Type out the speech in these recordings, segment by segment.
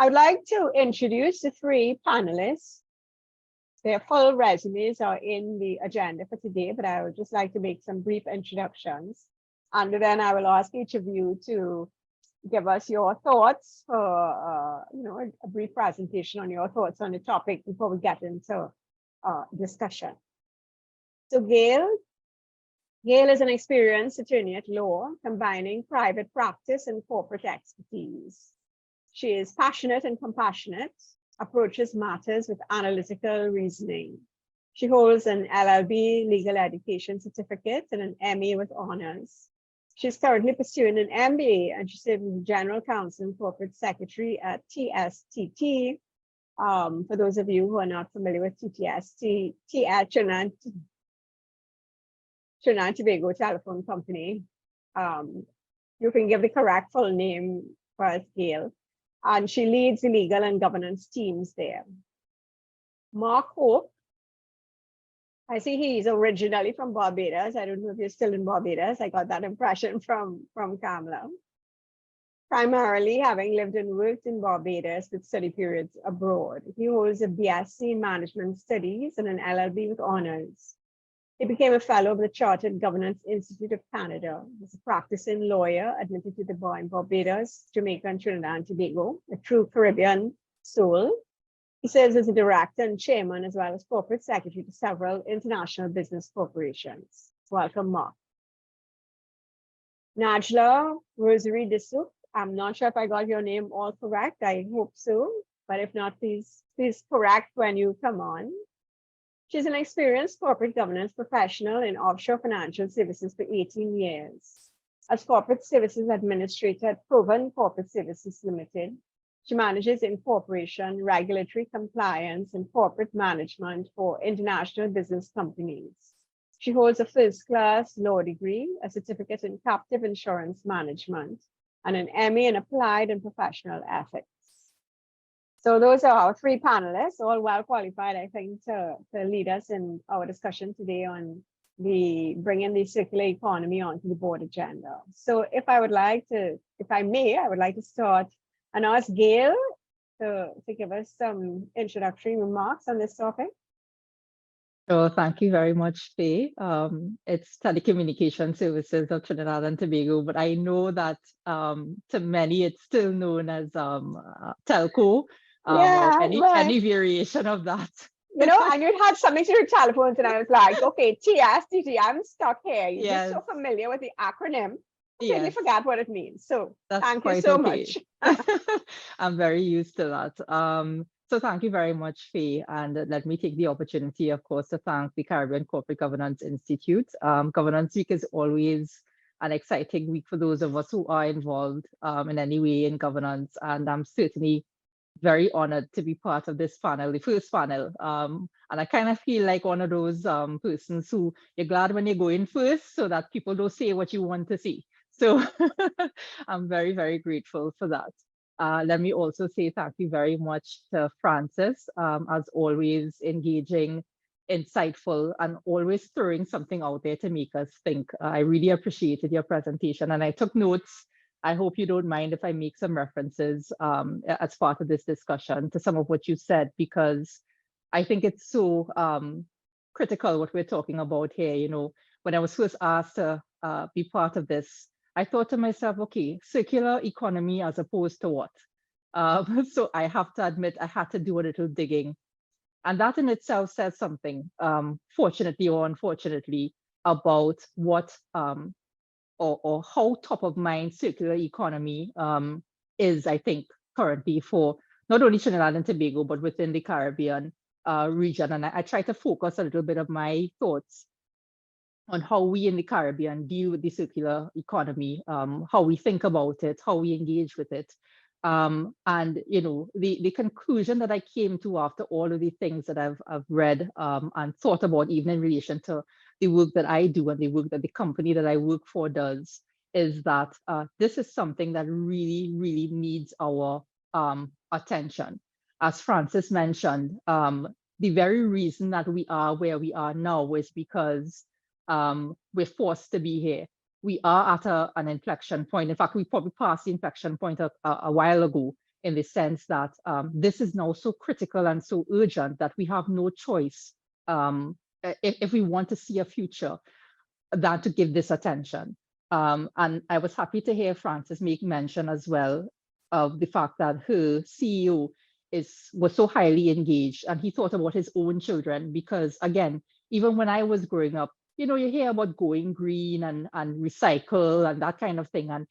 would like to introduce the three panelists. Their full resumes are in the agenda for today, but I would just like to make some brief introductions. And then I will ask each of you to give us your thoughts for, a brief presentation on your thoughts on the topic before we get into discussion. So Gail is an experienced attorney at law, combining private practice and corporate expertise. She is passionate and compassionate, approaches matters with analytical reasoning. She holds an LLB legal education certificate and an MA with honors. She's currently pursuing an MBA, and she serves as General Counsel and Corporate Secretary at TSTT. For those of you who are not familiar with TTST, Trinidad and Tobago Telephone Company. You can give the correct full name for us, Gail. And she leads the legal and governance teams there. Mark Hope, I see he's originally from Barbados. I don't know if you're still in Barbados. I got that impression from Kamala. Primarily having lived and worked in Barbados with study periods abroad. He holds a BSc in Management Studies and an LLB with honors. He became a fellow of the Chartered Governance Institute of Canada. He's a practicing lawyer admitted to the bar in Barbados, Jamaica, and Trinidad and Tobago, a true Caribbean soul. He serves as a director and chairman, as well as corporate secretary to several international business corporations. Welcome, Mark. Najdhla Rosary Dilsuk. I'm not sure if I got your name all correct. I hope so. But if not, please correct when you come on. She's an experienced corporate governance professional in offshore financial services for 18 years. As corporate services administrator at Proven Corporate Services Limited, she manages incorporation, regulatory compliance, and corporate management for international business companies. She holds a first-class law degree, a certificate in captive insurance management, and an MA in applied and professional ethics. So those are our three panelists, all well qualified, I think, to lead us in our discussion today on bringing the circular economy onto the board agenda. So if I may, I would like to start and ask Gail to give us some introductory remarks on this topic. So thank you very much, Fe. It's Telecommunication Services of Trinidad and Tobago, but I know that to many it's still known as telco. Yeah, any variation of that. And you had something to do with telephones, and I was like, okay, TSTT, I'm stuck here. You're just so familiar with the acronym. I really forgot what it means. So thank you so much. I'm very used to that. So thank you very much, Fe. And let me take the opportunity, of course, to thank the Caribbean Corporate Governance Institute. Governance Week is always an exciting week for those of us who are involved in any way in governance. And I'm certainly very honored to be part of this panel, the first panel. And I kind of feel like one of those persons who you're glad when you go in first so that people don't say what you want to see. So I'm very, very grateful for that. Let me also say thank you very much to Francis, as always engaging, insightful, and always throwing something out there to make us think. I really appreciated your presentation and I took notes. I hope you don't mind if I make some references as part of this discussion to some of what you said, because I think it's so critical what we're talking about here. You know, when I was first asked to be part of this, I thought to myself, okay, circular economy as opposed to what? So I have to admit, I had to do a little digging. And that in itself says something, fortunately or unfortunately, about what or how top of mind circular economy is, I think, currently for not only Trinidad and Tobago, but within the Caribbean region. And I try to focus a little bit of my thoughts on how we in the Caribbean deal with the circular economy, how we think about it, how we engage with it. And you know, the conclusion that I came to after all of the things that I've read and thought about, even in relation to the work that I do and the work that the company that I work for does, is that this is something that really, really needs our attention. As Francis mentioned, the very reason that we are where we are now is because we're forced to be here. We are at an inflection point. In fact, we probably passed the inflection point a while ago in the sense that this is now so critical and so urgent that we have no choice if we want to see a future than to give this attention. And I was happy to hear Frances make mention as well of the fact that her CEO was so highly engaged, and he thought about his own children, because again, even when I was growing up, you know, you hear about going green and recycle and that kind of thing. And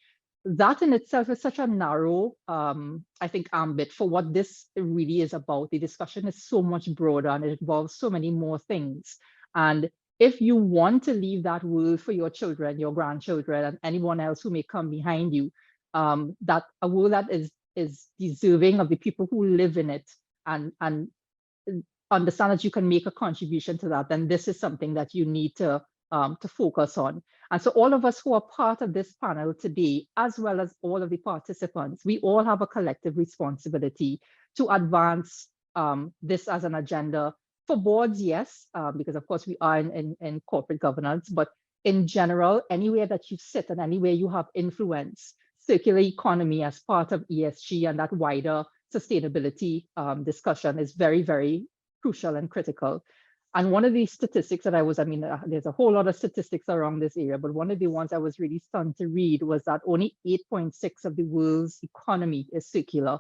that in itself is such a narrow, I think, ambit for what this really is about. The discussion is so much broader and it involves so many more things. And if you want to leave that world for your children, your grandchildren, and anyone else who may come behind you, that a world that is deserving of the people who live in it and understand that you can make a contribution to that, then this is something that you need to focus on. And so all of us who are part of this panel today, as well as all of the participants, we all have a collective responsibility to advance this as an agenda for boards, yes, because of course we are in corporate governance, but in general, anywhere that you sit and anywhere you have influence, circular economy as part of ESG and that wider sustainability discussion is very, very crucial and critical. And one of the statistics that there's a whole lot of statistics around this area, but one of the ones I was really stunned to read was that only 8.6 of the world's economy is circular.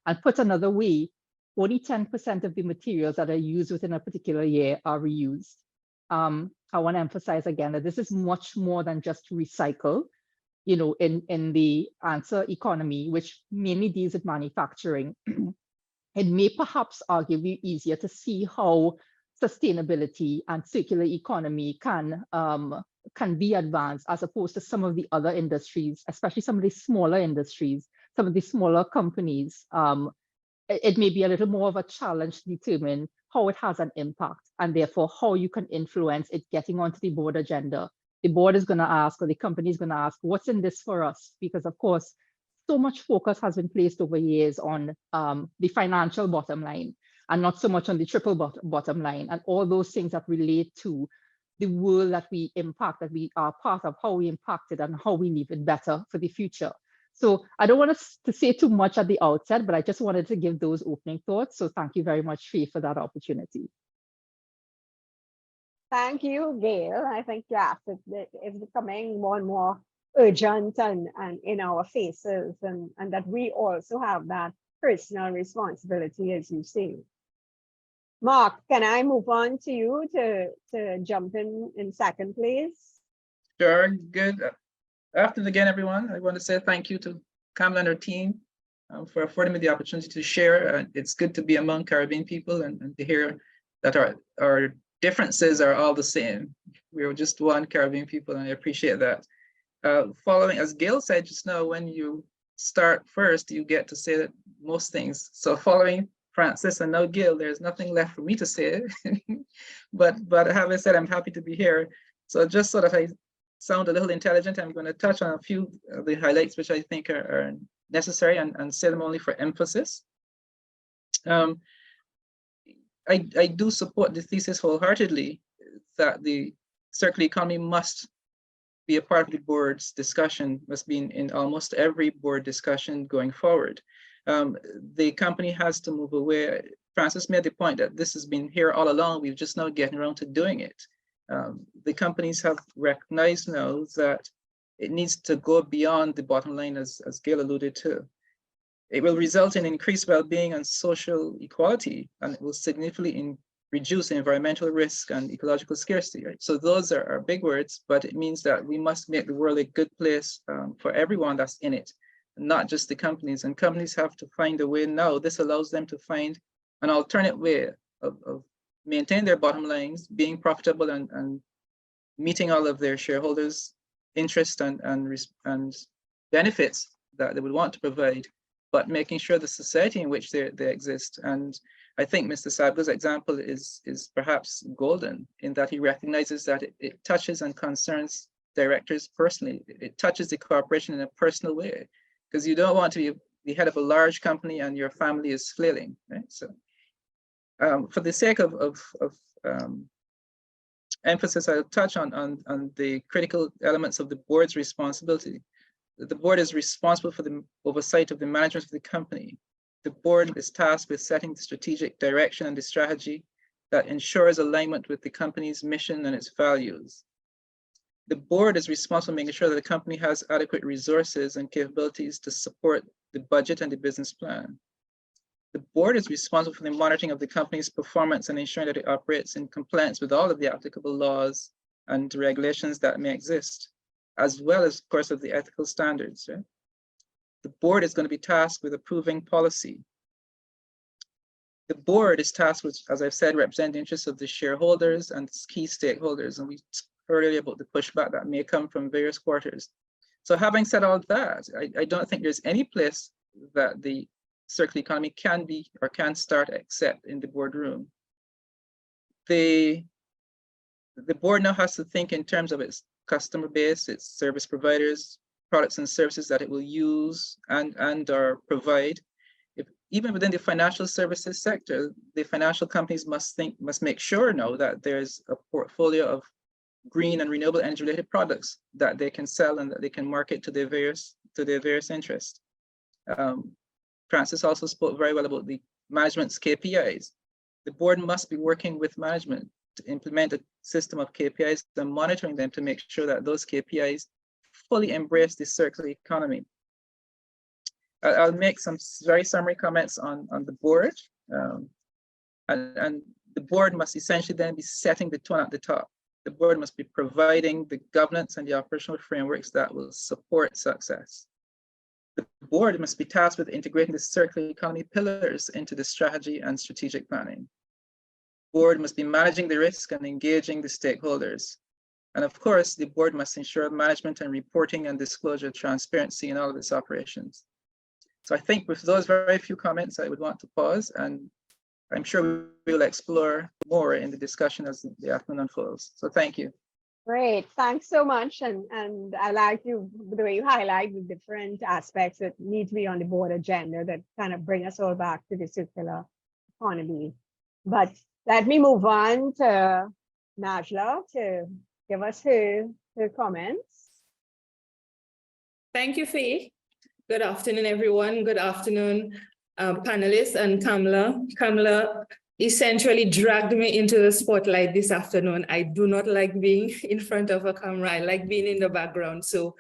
And put another way, only 10% of the materials that are used within a particular year are reused. I want to emphasize again that this is much more than just recycle. You know, in the answer economy, which mainly deals with manufacturing, it may perhaps arguably easier to see how sustainability and circular economy can be advanced as opposed to some of the other industries, especially some of the smaller industries, some of the smaller companies. It may be a little more of a challenge to determine how it has an impact and therefore how you can influence it getting onto the board agenda. The board is going to ask, or the company is going to ask, what's in this for us? Because of course, so much focus has been placed over years on the financial bottom line and not so much on the triple bottom line and all those things that relate to the world that we impact, that we are part of, how we impact it and how we leave it better for the future. So I don't want to say too much at the outset, but I just wanted to give those opening thoughts. So thank you very much, Fe, for that opportunity. Thank you, Gail. I think, yes, it's becoming more and more urgent and in our faces, and that we also have that personal responsibility, as you say. Mark, can I move on to you to jump in second, please? Sure, good. Afternoon again, everyone. I want to say thank you to Kamala and her team for affording me the opportunity to share. It's good to be among Caribbean people and to hear that our differences are all the same. We're just one Caribbean people, and I appreciate that. Following, as Gail said just now, when you start first, you get to say most things. So following Frances and now Gail, there's nothing left for me to say. but having said, I'm happy to be here. So just sort of I sound a little intelligent, I'm going to touch on a few of the highlights which I think are necessary and say them only for emphasis. I do support the thesis wholeheartedly that the circular economy must be a part of the board's discussion, must be in almost every board discussion going forward. The company has to move away. Frances made the point that this has been here all along, we've just now getting around to doing it. The companies have recognized now that it needs to go beyond the bottom line, as Gail alluded to. It will result in increased well-being and social equality, and it will significantly reduce environmental risk and ecological scarcity. Right? So those are big words, but it means that we must make the world a good place for everyone that's in it, not just the companies. And companies have to find a way now. This allows them to find an alternate way of maintaining their bottom lines, being profitable and meeting all of their shareholders' interests and benefits that they would want to provide, but making sure the society in which they exist. And I think Mr. Sabgo's example is perhaps golden in that he recognizes that it touches and concerns directors personally. It touches the corporation in a personal way, because you don't want to be the head of a large company and your family is flailing, right? So for the sake of emphasis, I'll touch on the critical elements of the board's responsibility. The board is responsible for the oversight of the management of the company. The board is tasked with setting the strategic direction and the strategy that ensures alignment with the company's mission and its values. The board is responsible for making sure that the company has adequate resources and capabilities to support the budget and the business plan. The board is responsible for the monitoring of the company's performance and ensuring that it operates in compliance with all of the applicable laws and regulations that may exist, as well as, of course, of the ethical standards. Right? The board is going to be tasked with approving policy. The board is tasked with, as I've said, representing the interests of the shareholders and key stakeholders. And we spoke earlier about the pushback that may come from various quarters. So having said all that, I don't think there's any place that the circular economy can be or can start except in the boardroom. The board now has to think in terms of its customer base, its service providers, products and services that it will use and or provide. Even within the financial services sector, the financial companies must make sure now that there's a portfolio of green and renewable energy related products that they can sell and that they can market to their various interests. Francis also spoke very well about the management's KPIs. The board must be working with management to implement a system of KPIs and monitoring them to make sure that those KPIs fully embrace the circular economy. I'll make some very summary comments on the board. And the board must essentially then be setting the tone at the top. The board must be providing the governance and the operational frameworks that will support success. The board must be tasked with integrating the circular economy pillars into the strategy and strategic planning. The board must be managing the risk and engaging the stakeholders. And of course, the board must ensure management and reporting and disclosure transparency in all of its operations. So I think with those very few comments, I would want to pause, and I'm sure we will explore more in the discussion as the afternoon unfolds. So thank you. Great, thanks so much. And I like the way you highlight the different aspects that need to be on the board agenda that kind of bring us all back to the circular economy. But let me move on to Najdhla to give us her comments. Thank you, Fe. Good afternoon, everyone. Good afternoon, panelists and Kamla. Kamla essentially dragged me into the spotlight this afternoon. I do not like being in front of a camera. I like being in the background. So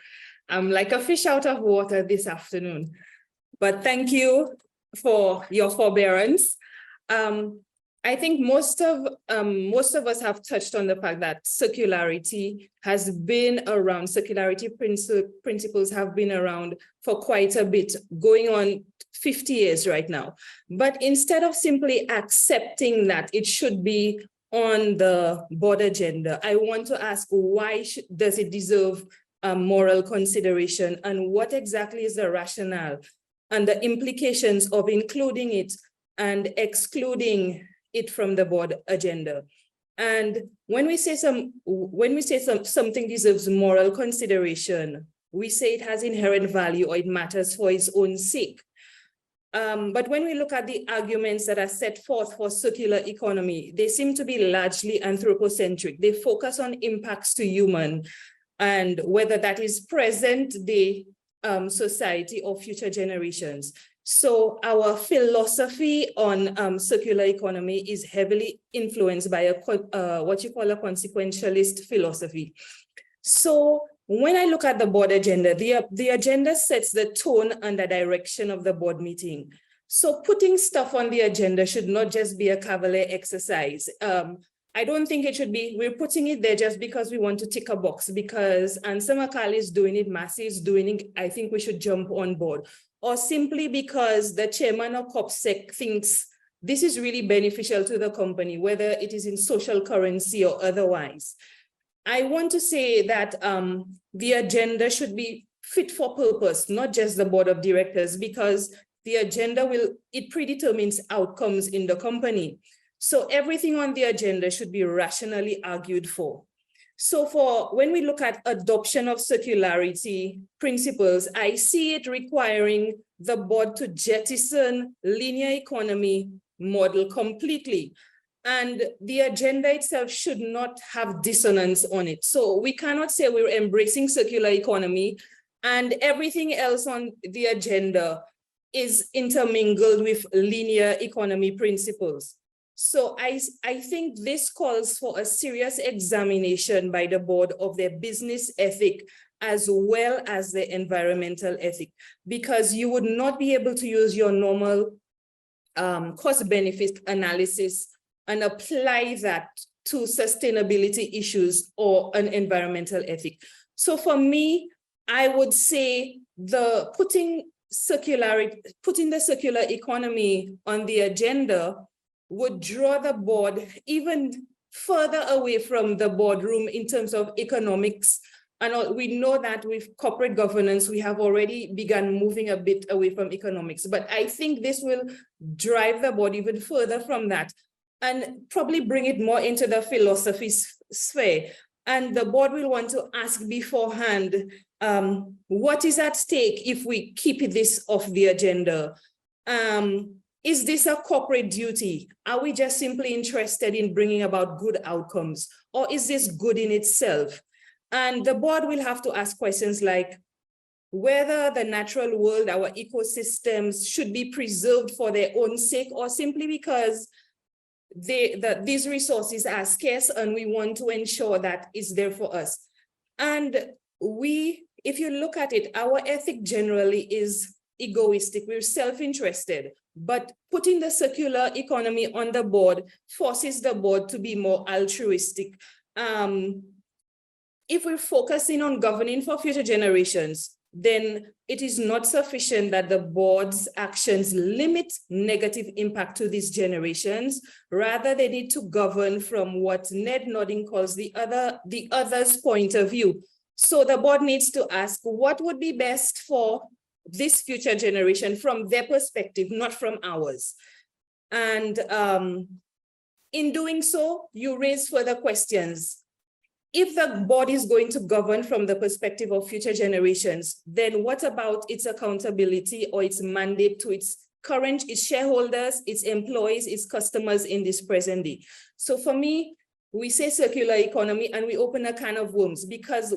I'm like a fish out of water this afternoon. But thank you for your forbearance. I think most of us have touched on the fact that circularity has been around, circularity principles have been around for quite a bit, going on 50 years right now. But instead of simply accepting that it should be on the board agenda, I want to ask, why does it deserve moral consideration, and what exactly is the rationale and the implications of including it and excluding it from the board agenda? And when we say something deserves moral consideration, we say it has inherent value or it matters for its own sake. But when we look at the arguments that are set forth for circular economy, they seem to be largely anthropocentric. They focus on impacts to human and whether that is present day society or future generations. So our philosophy on circular economy is heavily influenced by what you call a consequentialist philosophy. So when I look at the board agenda, the agenda sets the tone and the direction of the board meeting. So putting stuff on the agenda should not just be a cavalier exercise. I don't think it should be, we're putting it there just because we want to tick a box, because Ansa Makali is doing it, Massey is doing it, I think we should jump on board. Or simply because the chairman of COPSEC thinks this is really beneficial to the company, whether it is in social currency or otherwise. I want to say that the agenda should be fit for purpose, not just the board of directors, because the agenda it predetermines outcomes in the company. So everything on the agenda should be rationally argued for. So when we look at adoption of circularity principles, I see it requiring the board to jettison linear economy model completely. And the agenda itself should not have dissonance on it. So we cannot say we're embracing circular economy and everything else on the agenda is intermingled with linear economy principles. So I think this calls for a serious examination by the board of their business ethic as well as the environmental ethic, because you would not be able to use your normal cost-benefit analysis and apply that to sustainability issues or an environmental ethic. So for me, I would say putting the circular economy on the agenda would draw the board even further away from the boardroom in terms of economics. And we know that with corporate governance, we have already begun moving a bit away from economics. But I think this will drive the board even further from that and probably bring it more into the philosophy sphere. And the board will want to ask beforehand, what is at stake if we keep this off the agenda? Is this a corporate duty? Are we just simply interested in bringing about good outcomes? Or is this good in itself? And the board will have to ask questions like whether the natural world, our ecosystems, should be preserved for their own sake or simply because these resources are scarce and we want to ensure that it's there for us. And if you look at it, our ethic generally is egoistic, we're self-interested, but putting the circular economy on the board forces the board to be more altruistic. If we're focusing on governing for future generations, then it is not sufficient that the board's actions limit negative impact to these generations. Rather, they need to govern from what Ned Nodding calls the other's point of view. So the board needs to ask what would be best for this future generation from their perspective, not from ours. And in doing so, you raise further questions. If the board is going to govern from the perspective of future generations, then what about its accountability or its mandate to its shareholders, its employees, its customers in this present day? So for me, we say circular economy and we open a can of worms because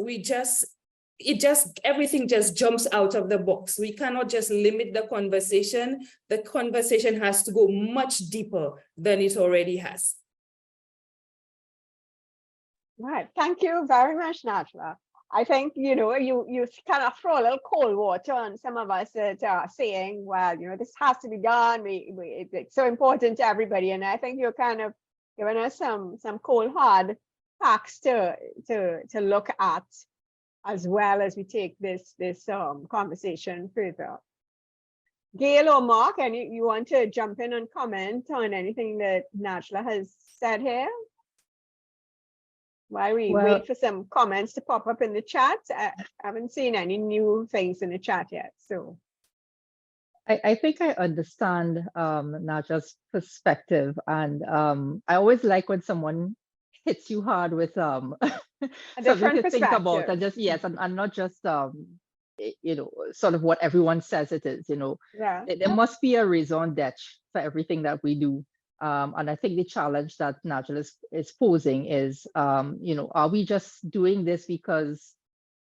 everything just jumps out of the box. We cannot just limit the conversation. The conversation has to go much deeper than it already has. Right. Thank you very much, Najdhla. I think, you kind of throw a little cold water on some of us that are saying, well, this has to be done. It's so important to everybody. And I think you're kind of giving us some cold, hard facts to look at as well as we take this conversation further. Gail or Mark, and you want to jump in and comment on anything that Najdhla has said here? While we wait for some comments to pop up in the chat, I haven't seen any new things in the chat yet. So I think I understand Najdhla's perspective, and I always like when someone hits you hard with something to think about, and just and not just sort of what everyone says it is. Yeah. There must be a raison d'etre for everything that we do. And I think the challenge that Najdhla is posing is, are we just doing this because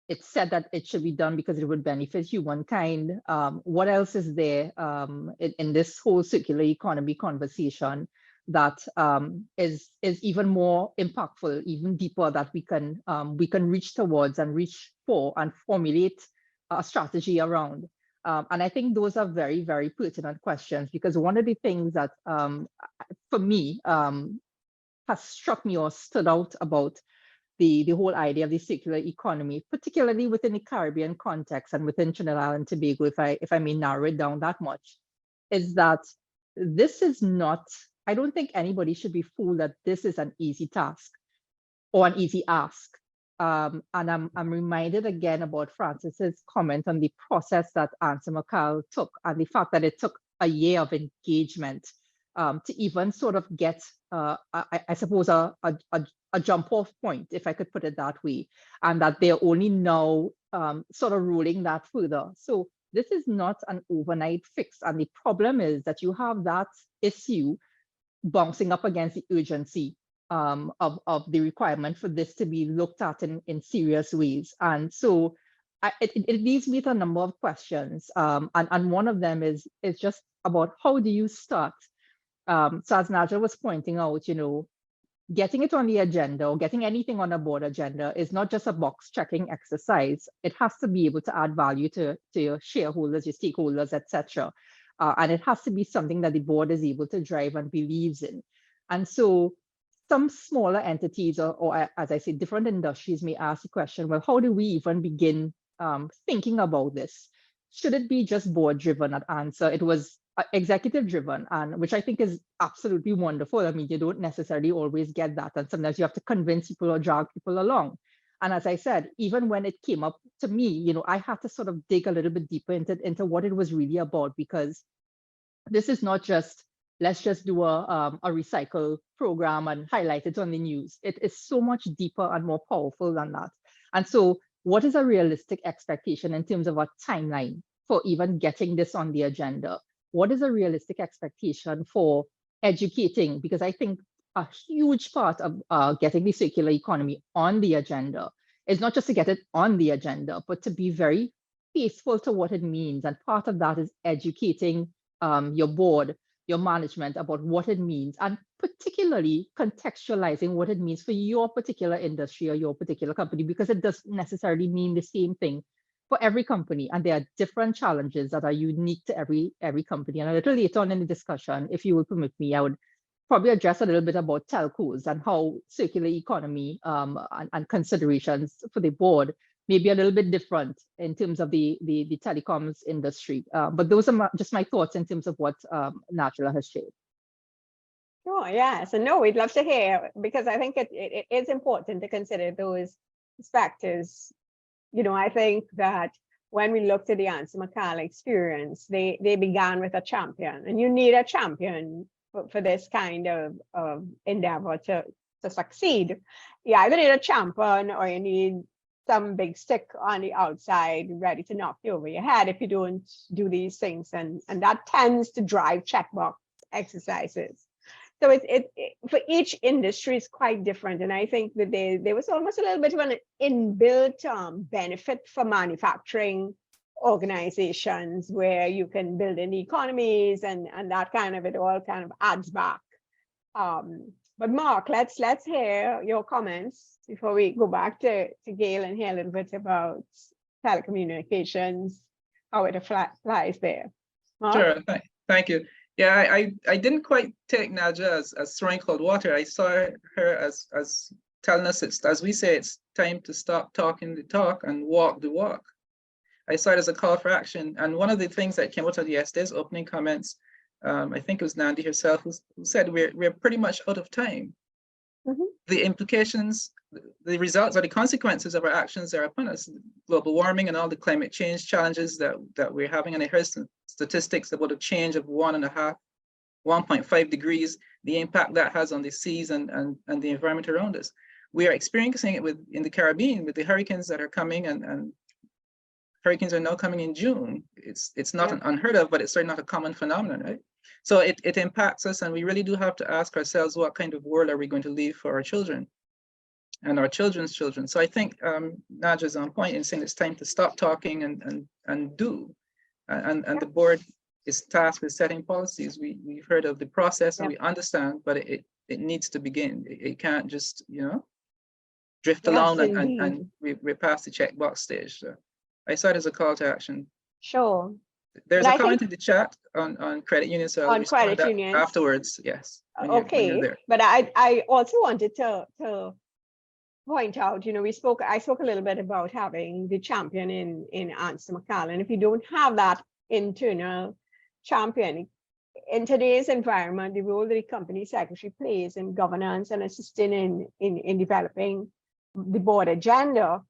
it's said that it should be done because it would benefit humankind? What else is there in this whole circular economy conversation that is even more impactful, even deeper, that we can reach towards and reach for and formulate a strategy around? And I think those are very, very pertinent questions, because one of the things that for me has struck me or stood out about the whole idea of the circular economy, particularly within the Caribbean context and within Trinidad and Tobago, if I may narrow it down that much, is that this is not, I don't think anybody should be fooled that this is an easy task or an easy ask. And I'm reminded again about Francis's comment on the process that Answer McCall took, and the fact that it took a year of engagement to even sort of get, I suppose, a jump off point, if I could put it that way, and that they're only now sort of rolling that further. So this is not an overnight fix. And the problem is that you have that issue bouncing up against the urgency of the requirement for this to be looked at in serious ways. And so it leaves me with a number of questions. And one of them is just about how do you start? So as Najdhla was pointing out, getting it on the agenda or getting anything on a board agenda is not just a box checking exercise. It has to be able to add value to your shareholders, your stakeholders, etc. And it has to be something that the board is able to drive and believes in. And so some smaller entities or as I say, different industries may ask the question, well, how do we even begin thinking about this? Should it be just board driven? That answer, it was executive driven, and which I think is absolutely wonderful. I mean, you don't necessarily always get that, and sometimes you have to convince people or drag people along. And as I said, even when it came up to me, I had to sort of dig a little bit deeper into what it was really about, because this is not just let's just do a recycle program and highlight it on the news. It is so much deeper and more powerful than that. And so what is a realistic expectation in terms of a timeline for even getting this on the agenda? What is a realistic expectation for educating? Because I think a huge part of getting the circular economy on the agenda is not just to get it on the agenda, but to be very faithful to what it means. And part of that is educating your board, your management about what it means, and particularly contextualizing what it means for your particular industry or your particular company, because it doesn't necessarily mean the same thing for every company. And there are different challenges that are unique to every company. And a little later on in the discussion, if you will permit me, I would probably address a little bit about telcos and how circular economy and considerations for the board may be a little bit different in terms of the telecoms industry. But those are just my thoughts in terms of what Najdhla has shared. Oh, yes. And no, we'd love to hear, because I think it is important to consider those perspectives. I think that when we looked at the Ansa McCall experience, they began with a champion, and you need a champion for this kind of endeavor to succeed. You either need a champion or you need some big stick on the outside ready to knock you over your head if you don't do these things. And that tends to drive checkbox exercises. So it for each industry is quite different. And I think that there was almost a little bit of an inbuilt benefit for manufacturing organizations where you can build in economies and that kind of, it all kind of adds back. But Mark, let's hear your comments before we go back to Gail and hear a little bit about telecommunications, how it applies there. Mark? Sure, thank you. Yeah, I didn't quite take Najdhla as throwing cold water. I saw her as telling us, as we say, it's time to stop talking the talk and walk the walk. I saw it as a call for action. And one of the things that came out of yesterday's opening comments, I think it was Nandi herself who said we're pretty much out of time. Mm-hmm. The implications, the results or the consequences of our actions are upon us. Global warming and all the climate change challenges that we're having. And I heard some statistics about a change of 1.5 degrees, the impact that has on the seas and the environment around us. We are experiencing it in the Caribbean with the hurricanes that are coming, and hurricanes are now coming in June. It's not an unheard of, but it's certainly not a common phenomenon, right? So it impacts us, and we really do have to ask ourselves, what kind of world are we going to leave for our children and our children's children? So I think Najdhla's on point in saying it's time to stop talking and do. And the board is tasked with setting policies. We've heard of the process and we understand, but it needs to begin. It can't just, drift along and we're past the checkbox stage. So I saw it as a call to action. Sure. There's a comment in the chat on credit unions. So on credit unions afterwards, yes. Okay, but I also wanted to point out, I spoke a little bit about having the champion in Ansa McCall, and if you don't have that internal champion in today's environment, the role that the company secretary plays in governance and assisting in developing the board agenda,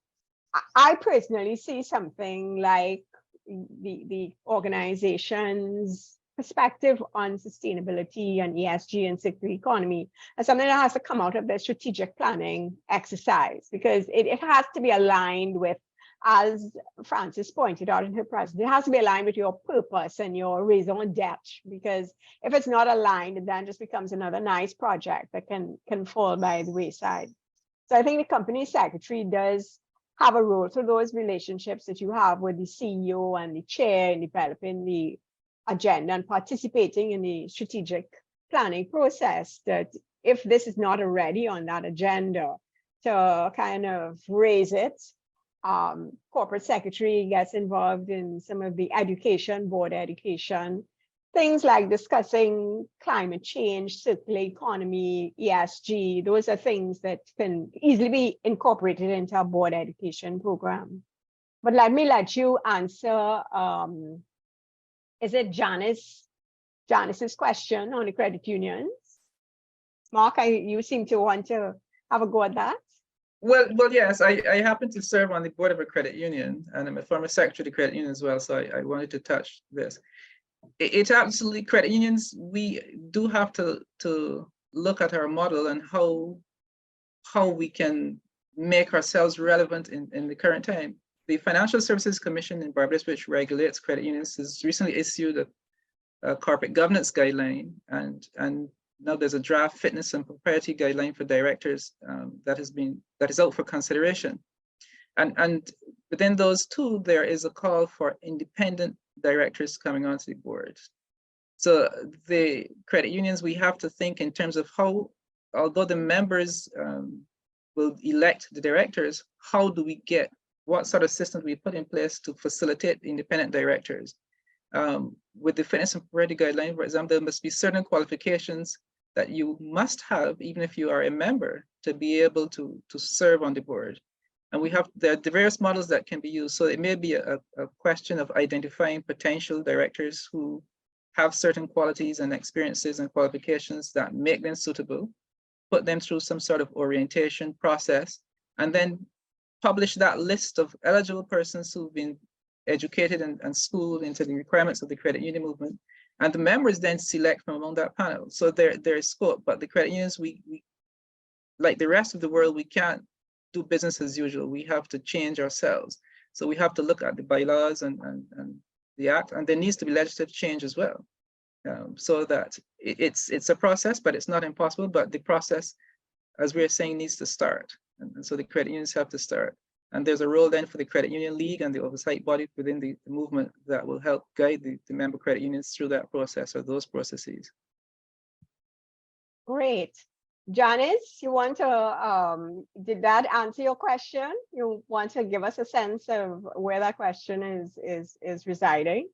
I personally see something like the organization's perspective on sustainability and ESG and circular economy as something that has to come out of the strategic planning exercise, because it has to be aligned with, as Frances pointed out in her presentation, it has to be aligned with your purpose and your raison d'etre, because if it's not aligned, it then just becomes another nice project that can fall by the wayside. So I think the company secretary does have a role through those relationships that you have with the CEO and the chair in developing the agenda and participating in the strategic planning process, that if this is not already on that agenda, to kind of raise it. Corporate secretary gets involved in some of the education, board education, things like discussing climate change, circular economy, ESG. Those are things that can easily be incorporated into a board education program. But let you answer, is it Janice's question on the credit unions? Mark, you seem to want to have a go at that. Well, yes, I happen to serve on the board of a credit union, and I'm a former secretary of the credit union as well, so I wanted to touch this. It's absolutely, credit unions, we do have to look at our model and how we can make ourselves relevant in the current time. The Financial Services Commission in Barbados, which regulates credit unions, has recently issued a corporate governance guideline, and now there's a draft fitness and propriety guideline for directors that is out for consideration. And within those two, there is a call for independent directors coming onto the board. So the credit unions, we have to think in terms of how, although the members will elect the directors, how do we get, what sort of systems we put in place to facilitate independent directors? With the fitness and propriety guideline, for example, there must be certain qualifications that you must have, even if you are a member, to be able to serve on the board. And there are various models that can be used. So it may be a question of identifying potential directors who have certain qualities and experiences and qualifications that make them suitable, put them through some sort of orientation process, and then publish that list of eligible persons who've been educated and schooled into the requirements of the credit union movement. And the members then select from among that panel. So there is scope, but the credit unions, we like the rest of the world, we can't do business as usual. We have to change ourselves. So we have to look at the bylaws and the act, and there needs to be legislative change as well. So that it's a process, but it's not impossible, but the process, as we're saying, needs to start. And so the credit unions have to start. And there's a role then for the Credit Union League and the oversight body within the movement that will help guide the member credit unions through that process or those processes. Great. Janice, you want to, did that answer your question? You want to give us a sense of where that question is residing?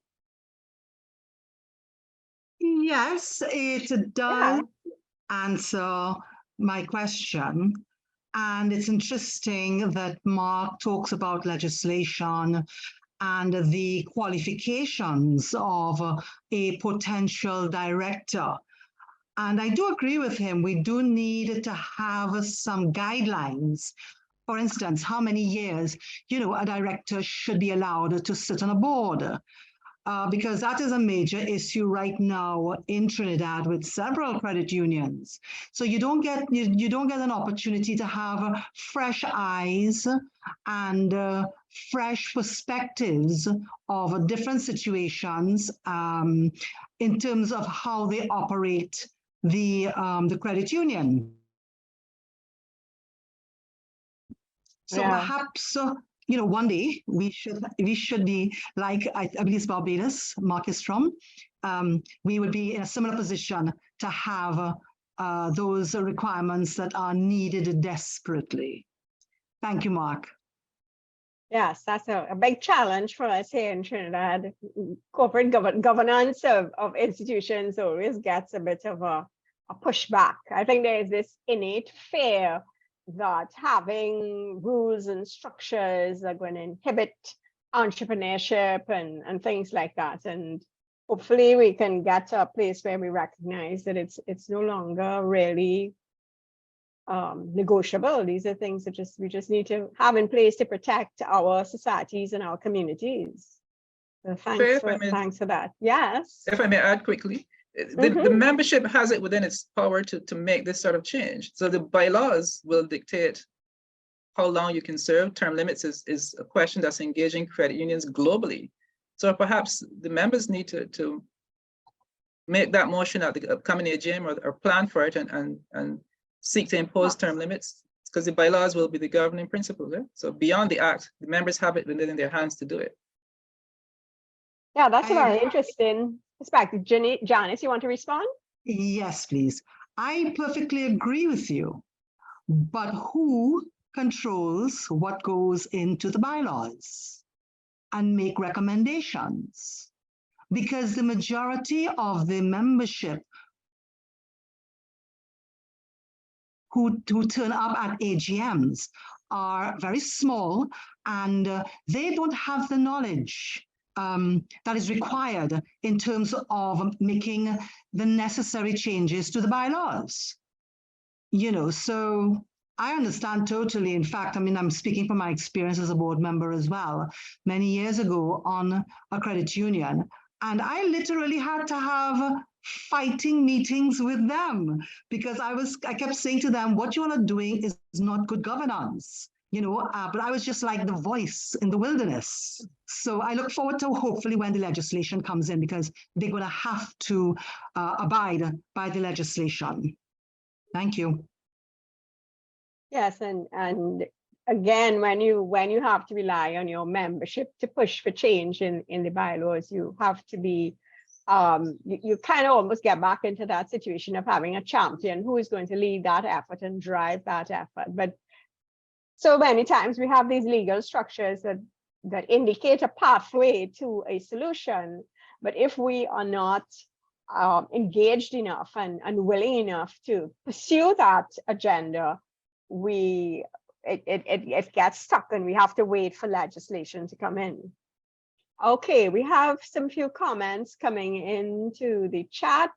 Yes, it does answer my question. And it's interesting that Mark talks about legislation and the qualifications of a potential director. And I do agree with him. We do need to have some guidelines. For instance, how many years, a director should be allowed to sit on a board. Because that is a major issue right now in Trinidad with several credit unions. So you don't get an opportunity to have fresh eyes and fresh perspectives of different situations in terms of how they operate the credit union. So perhaps. One day we should be like, I believe it's Barbados, Mark is from, we would be in a similar position to have those requirements that are needed desperately. Thank you, Mark. Yes, that's a big challenge for us here in Trinidad. Corporate governance of institutions always gets a bit of a pushback. I think there is this innate fear that having rules and structures are going to inhibit entrepreneurship and things like that. And hopefully we can get to a place where we recognize that it's no longer really negotiable. These are things that we just need to have in place to protect our societies and our communities. So thanks for that. Yes. If I may add quickly. The membership has it within its power to make this sort of change. So the bylaws will dictate how long you can serve. Term limits is a question that's engaging credit unions globally. So perhaps the members need to make that motion at the upcoming AGM or plan for it and seek to impose term limits because the bylaws will be the governing principle. So beyond the act, the members have it within their hands to do it. Yeah, that's a I very agree. interesting perspective. Janice, you want to respond? Yes, please. I perfectly agree with you. But who controls what goes into the bylaws and make recommendations? Because the majority of the membership who turn up at AGMs are very small, and they don't have the knowledge that is required in terms of making the necessary changes to the bylaws. So I understand totally. In fact, I mean, I'm speaking from my experience as a board member as well, many years ago on a credit union. And I literally had to have fighting meetings with them because I kept saying to them, what you all are doing is not good governance, but I was just like the voice in the wilderness. So I look forward to hopefully when the legislation comes in, because they're going to have to abide by the legislation. Thank you. Yes, and again, when you have to rely on your membership to push for change in the bylaws, you have to be you kind of almost get back into that situation of having a champion who is going to lead that effort and drive that effort. But so many times we have these legal structures that indicate a pathway to a solution, but if we are not engaged enough and willing enough to pursue that agenda, it gets stuck and we have to wait for legislation to come in. Okay, we have some few comments coming into the chat.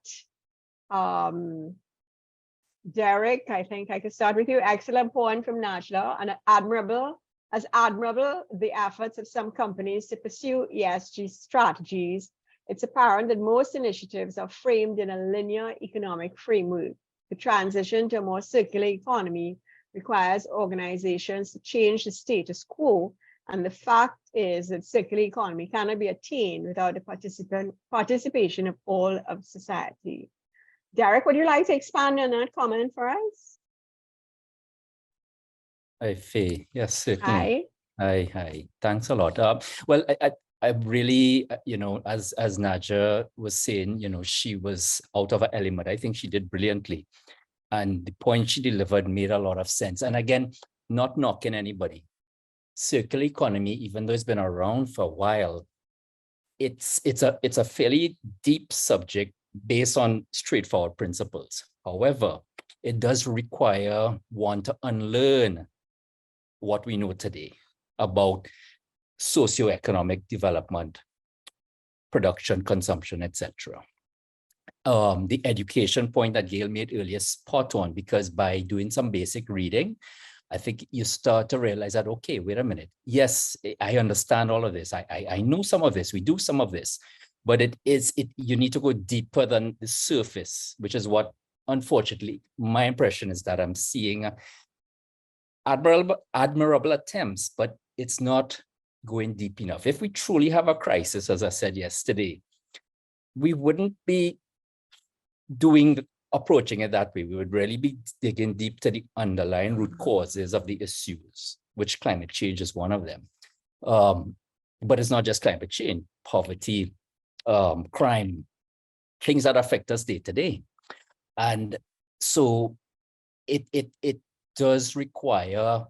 Derek, I think I could start with you. Excellent point from Najdhla, and admirable the efforts of some companies to pursue ESG strategies. It's apparent that most initiatives are framed in a linear economic framework. The transition to a more circular economy requires organizations to change the status quo, and the fact is that circular economy cannot be attained without the participation of all of society. Derek, would you like to expand on that comment for us? Hi, Fe. Yes, certainly. Hi. Hi. Thanks a lot. Well, I really, as Naja was saying, she was out of her element. I think she did brilliantly. And the point she delivered made a lot of sense. And again, not knocking anybody. Circular economy, even though it's been around for a while, it's a fairly deep subject based on straightforward principles. However, it does require one to unlearn what we know today about socioeconomic development, production, consumption, etc. The education point that Gail made earlier is spot on, because by doing some basic reading, I think you start to realize that, okay, wait a minute. Yes, I understand all of this. I know some of this. We do some of this, but you need to go deeper than the surface, which is what, unfortunately, my impression is that I'm seeing admirable attempts, but it's not going deep enough. If we truly have a crisis, as I said yesterday, we wouldn't be approaching it that way. We would really be digging deep to the underlying root causes of the issues, which climate change is one of them. But it's not just climate change, poverty, crime, things that affect us day to day. And so it does require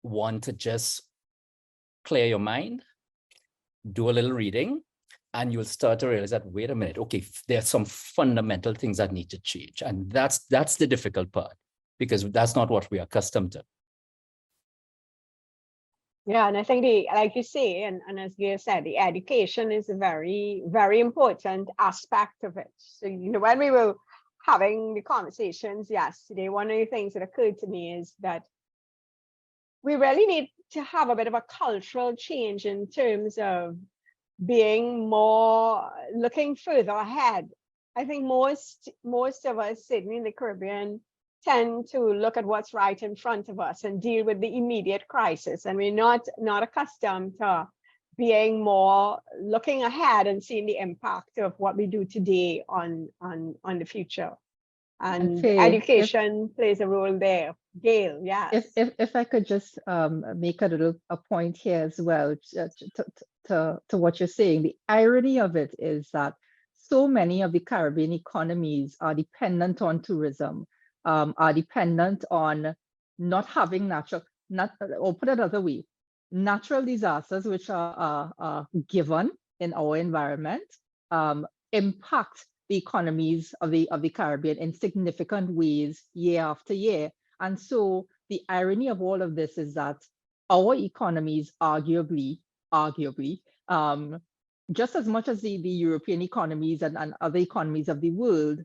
one to just clear your mind, do a little reading, and you'll start to realize that, wait a minute, okay, there are some fundamental things that need to change. And that's the difficult part, because that's not what we are accustomed to. Yeah, and I think like you say, and as Gail said, the education is a very, very important aspect of it. So, when we were having the conversations yesterday, one of the things that occurred to me is that we really need to have a bit of a cultural change in terms of being more looking further ahead. I think most of us sitting in the Caribbean tend to look at what's right in front of us and deal with the immediate crisis, and we're not accustomed to being more looking ahead and seeing the impact of what we do today on the future. And Faye, education plays a role there. Gail, yes. If I could just make a point here as well to what you're saying. The irony of it is that so many of the Caribbean economies are dependent on tourism, are dependent on not having or put it another way, natural disasters which are given in our environment impact the economies of the Caribbean in significant ways year after year. And so the irony of all of this is that our economies arguably, just as much as the European economies and other economies of the world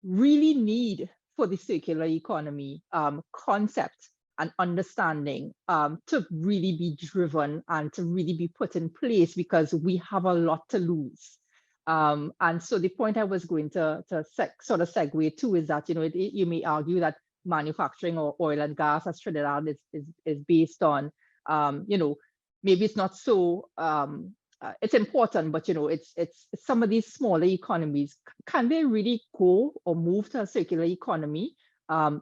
really need for the circular economy concept and understanding to really be driven and to really be put in place, because we have a lot to lose. And so the point I was going to sort of segue to is that, you may argue that manufacturing or oil and gas as Trinidad is based on, maybe it's not so, it's important, but it's some of these smaller economies, can they really go or move to a circular economy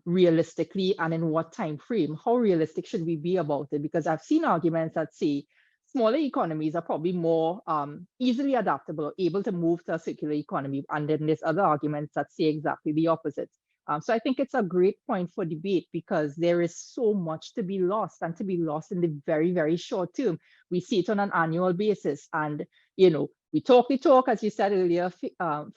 realistically, and in what time frame? How realistic should we be about it? Because I've seen arguments that say smaller economies are probably more easily adaptable, able to move to a circular economy, and then there's other arguments that say exactly the opposite. So I think it's a great point for debate, because there is so much to be lost, and to be lost in the very, very short term. We see it on an annual basis, and we talk the talk, as you said earlier,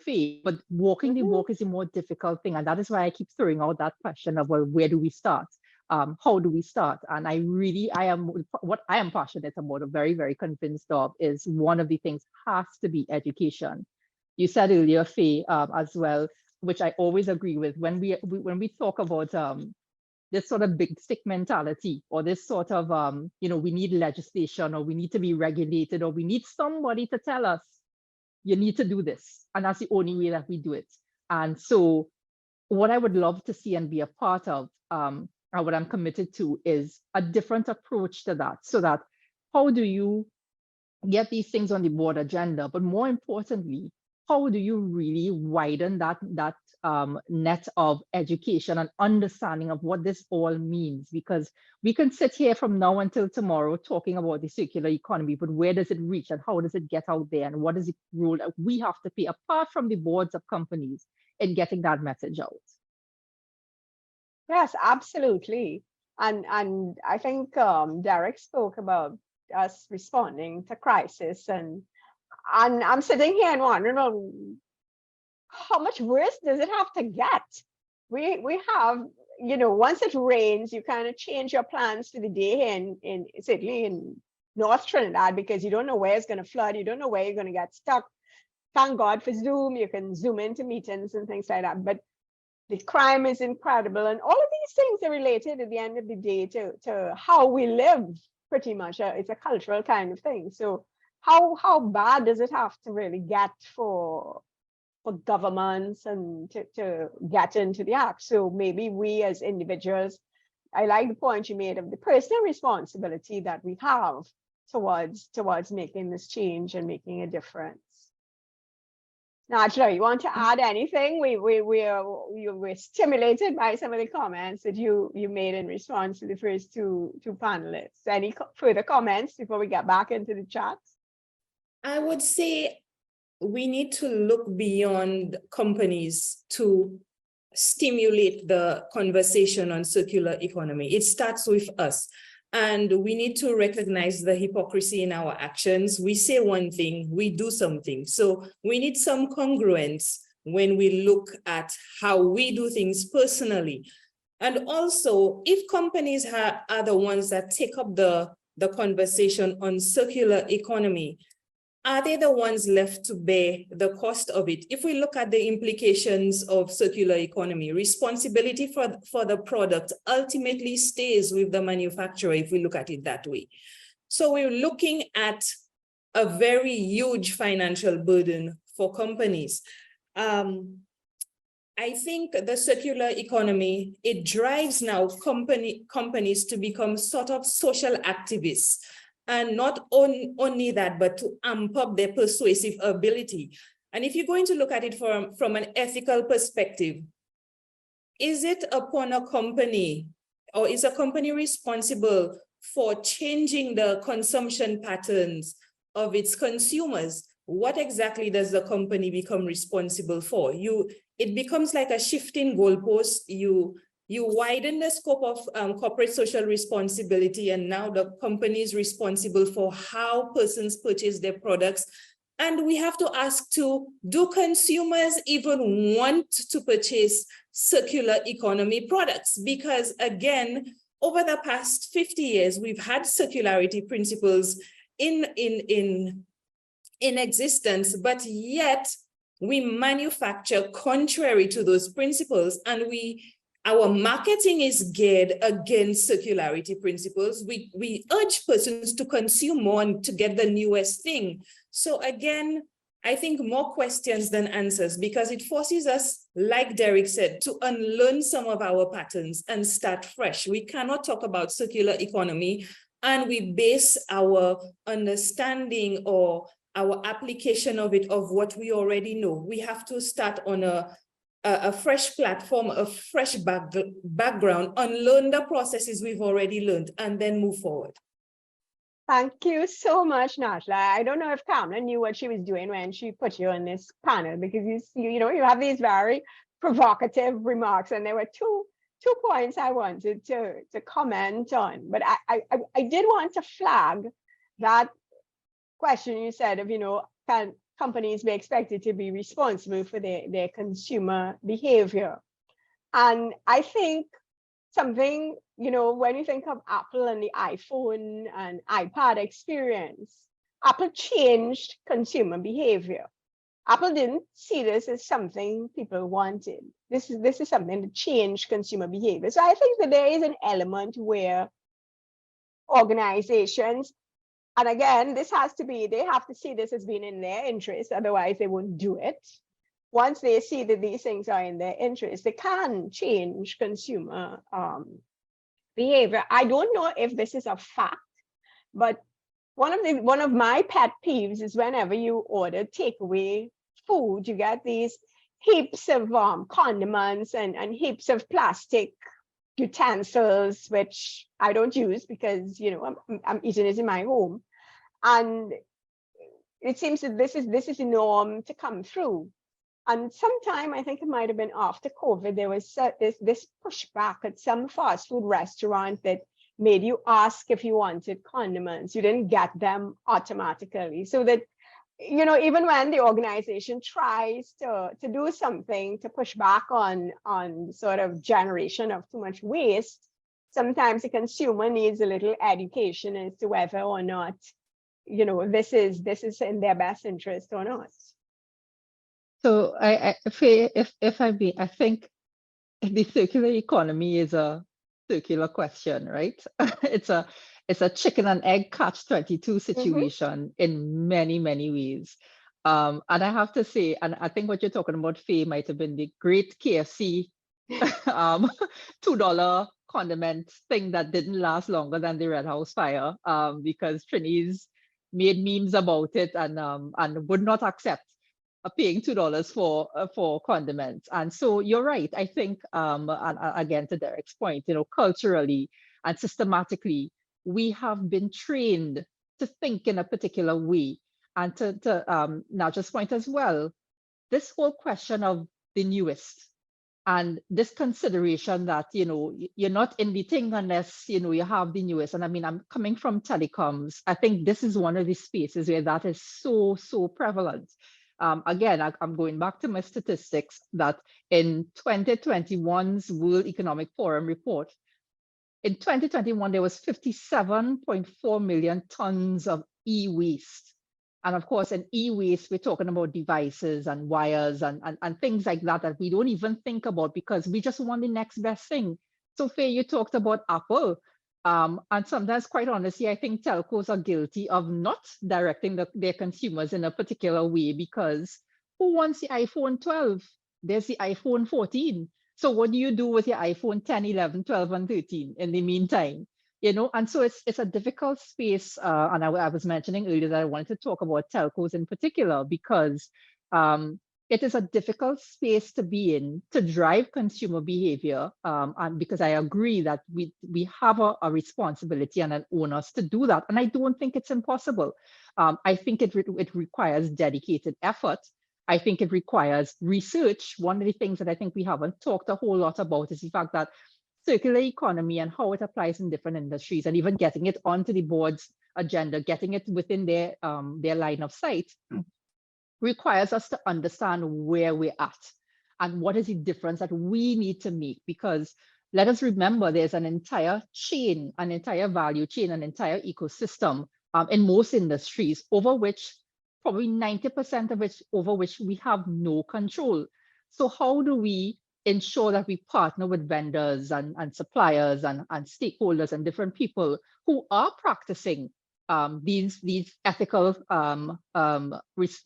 Fe, but walking the walk is a more difficult thing, and that is why I keep throwing out that question of, well, where do we start? How do we start? And what I am passionate about, very, very convinced of, is one of the things has to be education. You said earlier, Fe, as well, which I always agree with, when we talk about this sort of big stick mentality, or this sort of, we need legislation, or we need to be regulated, or we need somebody to tell us, you need to do this. And that's the only way that we do it. And so what I would love to see and be a part of, and what I'm committed to, is a different approach to that. So that, how do you get these things on the board agenda? But more importantly, how do you really widen that net of education and understanding of what this all means? Because we can sit here from now until tomorrow talking about the circular economy, but where does it reach, and how does it get out there, and what is the role that we have to play, apart from the boards of companies, in getting that message out? Yes, absolutely. And I think Derek spoke about us responding to crisis, and I'm sitting here and wondering, well, how much worse does it have to get? We have, once it rains, you kind of change your plans for the day in certainly in North Trinidad, because you don't know where it's going to flood, you don't know where you're going to get stuck. Thank God for Zoom, you can Zoom into meetings and things like that. But the crime is incredible, and all of these things are related at the end of the day to how we live, pretty much. It's a cultural kind of thing. So how bad does it have to really get for governments and to get into the act? So maybe we as individuals, I like the point you made of the personal responsibility that we have towards making this change and making a difference. Najdhla, you want to add anything? We're stimulated by some of the comments that you made in response to the first two panelists. Any further comments before we get back into the chat? I would say we need to look beyond companies to stimulate the conversation on circular economy. It starts with us. And we need to recognize the hypocrisy in our actions. We say one thing, we do something. So we need some congruence when we look at how we do things personally. And also, if companies are the ones that take up the conversation on circular economy, are they the ones left to bear the cost of it? If we look at the implications of circular economy, responsibility for the product ultimately stays with the manufacturer, if we look at it that way. So we're looking at a very huge financial burden for companies. I think the circular economy, it drives now companies to become sort of social activists. And not only that, but to amp up their persuasive ability. And if you're going to look at it from an ethical perspective, is it upon a company or is a company responsible for changing the consumption patterns of its consumers? What exactly does the company become responsible for? It becomes like a shifting goalpost. You widen the scope of corporate social responsibility, and now the company is responsible for how persons purchase their products. And we have to ask too, do consumers even want to purchase circular economy products? Because again, over the past 50 years, we've had circularity principles in existence, but yet we manufacture contrary to those principles, and our marketing is geared against circularity principles. We urge persons to consume more and to get the newest thing. So again, I think more questions than answers, because it forces us, like Derek said, to unlearn some of our patterns and start fresh. We cannot talk about circular economy and we base our understanding or our application of it of what we already know. We have to start on a fresh platform, a fresh background, unlearn the processes we've already learned, and then move forward. Thank you so much, Najdhla. I don't know if Kamla knew what she was doing when she put you on this panel, because you have these very provocative remarks, and there were two points I wanted to comment on. But I did want to flag that question you said of, can companies be expected to be responsible for their consumer behavior? And I think something, when you think of Apple and the iPhone and iPad experience, Apple changed consumer behavior. Apple didn't see this as something people wanted. This is something that changed consumer behavior. So I think that there is an element where organizations, and again, they have to see this as being in their interest, otherwise they won't do it. Once they see that these things are in their interest, they can change consumer behavior. I don't know if this is a fact, but one of my pet peeves is whenever you order takeaway food, you get these heaps of condiments and heaps of plastic utensils, which I don't use because I'm eating it in my home, and it seems that this is the norm to come through. And sometime, I think it might have been after COVID, there was this pushback at some fast food restaurant that made you ask if you wanted condiments. You didn't get them automatically. So that, even when the organization tries to do something to push back on sort of generation of too much waste, sometimes the consumer needs a little education as to whether or not, this is in their best interest or not. So I think the circular economy is a circular question, right? It's a chicken and egg catch-22 situation in many, many ways. And I have to say, and I think what you're talking about, Fe, might have been the great KFC $2 condiment thing that didn't last longer than the Red House fire, because Trinis made memes about it and would not accept paying $2 for condiments. And so you're right. I think, and again, to Derek's point, culturally and systematically, we have been trained to think in a particular way. And to Najdhla's point as well, this whole question of the newest and this consideration that, you're not in the thing unless, you have the newest. And I mean, I'm coming from telecoms. I think this is one of the spaces where that is so, so prevalent. Again, I'm going back to my statistics that in 2021's World Economic Forum report, in 2021, there was 57.4 million tons of e-waste. And of course, in e-waste, we're talking about devices and wires and things like that we don't even think about because we just want the next best thing. So Fe, you talked about Apple. And sometimes, quite honestly, I think telcos are guilty of not directing their consumers in a particular way, because who wants the iPhone 12? There's the iPhone 14. So what do you do with your iPhone 10, 11, 12, and 13 in the meantime? And so it's a difficult space. And I was mentioning earlier that I wanted to talk about telcos in particular, because it is a difficult space to be in to drive consumer behavior. And because I agree that we have a responsibility and an onus to do that. And I don't think it's impossible. I think it requires dedicated effort. I think it requires research. One of the things that I think we haven't talked a whole lot about is the fact that circular economy and how it applies in different industries, and even getting it onto the board's agenda, getting it within their line of sight, requires us to understand where we're at and what is the difference that we need to make. Because let us remember, there's an entire chain, an entire value chain, an entire ecosystem in most industries over which probably 90% of it over which we have no control. So how do we ensure that we partner with vendors and suppliers and stakeholders and different people who are practicing these ethical,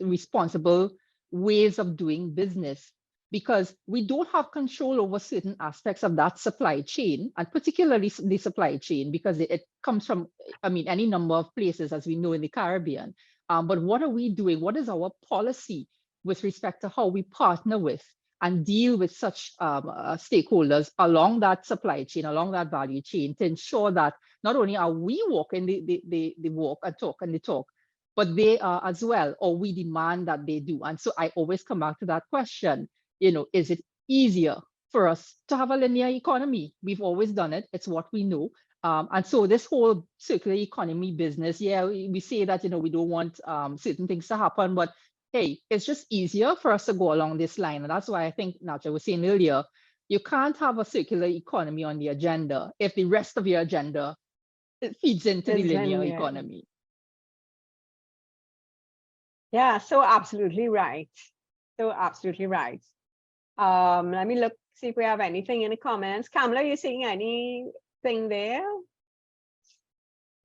responsible ways of doing business? Because we don't have control over certain aspects of that supply chain, and particularly the supply chain, because it comes from, I mean, any number of places, as we know, in the Caribbean. But what are we doing? What is our policy with respect to how we partner with and deal with such stakeholders along that supply chain, along that value chain, to ensure that not only are we walking the walk and talk and the talk, but they are as well, or we demand that they do. And so I always come back to that question, you know, is it easier for us to have a linear economy? We've always done it. It's what we know. And so this whole circular economy business, yeah, we say that, you know, we don't want certain things to happen, but hey, it's just easier for us to go along this line. And that's why I think Najdhla was saying earlier, you can't have a circular economy on the agenda if the rest of your agenda feeds into the linear economy. Yeah, so absolutely right. So absolutely right. Let me look, see if we have anything in the comments. Kamala, you seeing anything there?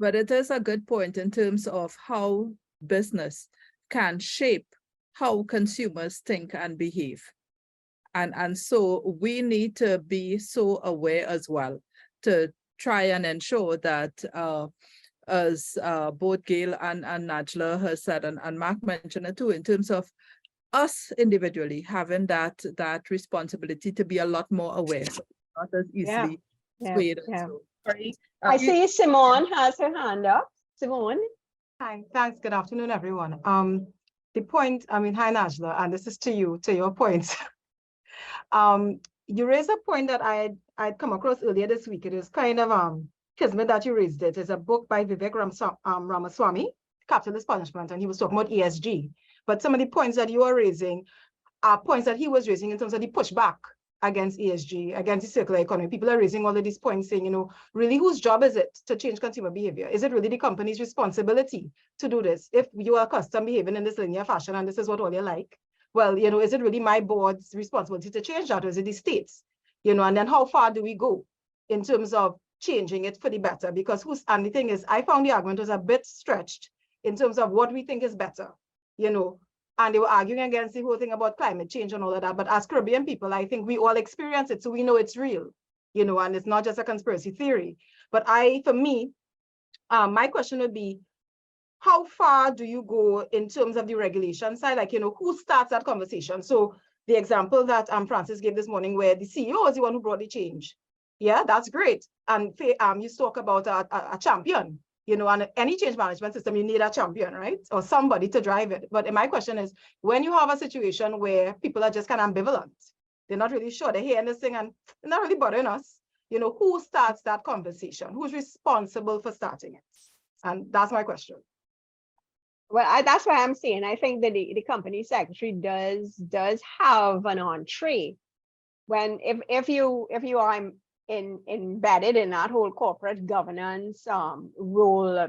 But it is a good point in terms of how business can shape how consumers think and behave. And so we need to be so aware as well to try and ensure that as both Gail and Najdhla has said, and Mark mentioned it too, in terms of us individually having that responsibility to be a lot more aware, so not as easily swayed. So, sorry. I see Simone has her hand up. Simone. Hi, thanks. Good afternoon, everyone. The point, I mean, hi, Najdhla, and this is to your points. You raised a point that I'd come across earlier this week. It is kind of kismet that you raised it. It's a book by Vivek Ramaswamy, Capitalist Punishment, and he was talking about ESG. But some of the points that you are raising are points that he was raising in terms of the pushback against ESG, against the circular economy. People are raising all of these points saying, you know, really, whose job is it to change consumer behavior? Is it really the company's responsibility to do this? If you are accustomed behaving in this linear fashion and this is what all you like, well, you know, is it really my board's responsibility to change that, or is it the state's? You know, and then how far do we go in terms of changing it for the better? Because and the thing is, I found the argument was a bit stretched in terms of what we think is better, you know, and they were arguing against the whole thing about climate change and all of that. But as Caribbean people, I think we all experience it, so we know it's real, you know, and it's not just a conspiracy theory. But for me, my question would be, how far do you go in terms of the regulation side? Like, you know, who starts that conversation? So the example that Francis gave this morning, where the CEO is the one who brought the change. Yeah, that's great. And you talk about a champion. You know, and any change management system, you need a champion, right? Or somebody to drive it. But my question is, when you have a situation where people are just kind of ambivalent, they're not really sure, they're hearing this thing and they're not really bothering us, you know, who starts that conversation? Who's responsible for starting it? And that's my question. Well, that's what I'm saying. I think that the company secretary does have an entree. When if you are embedded in that whole corporate governance role,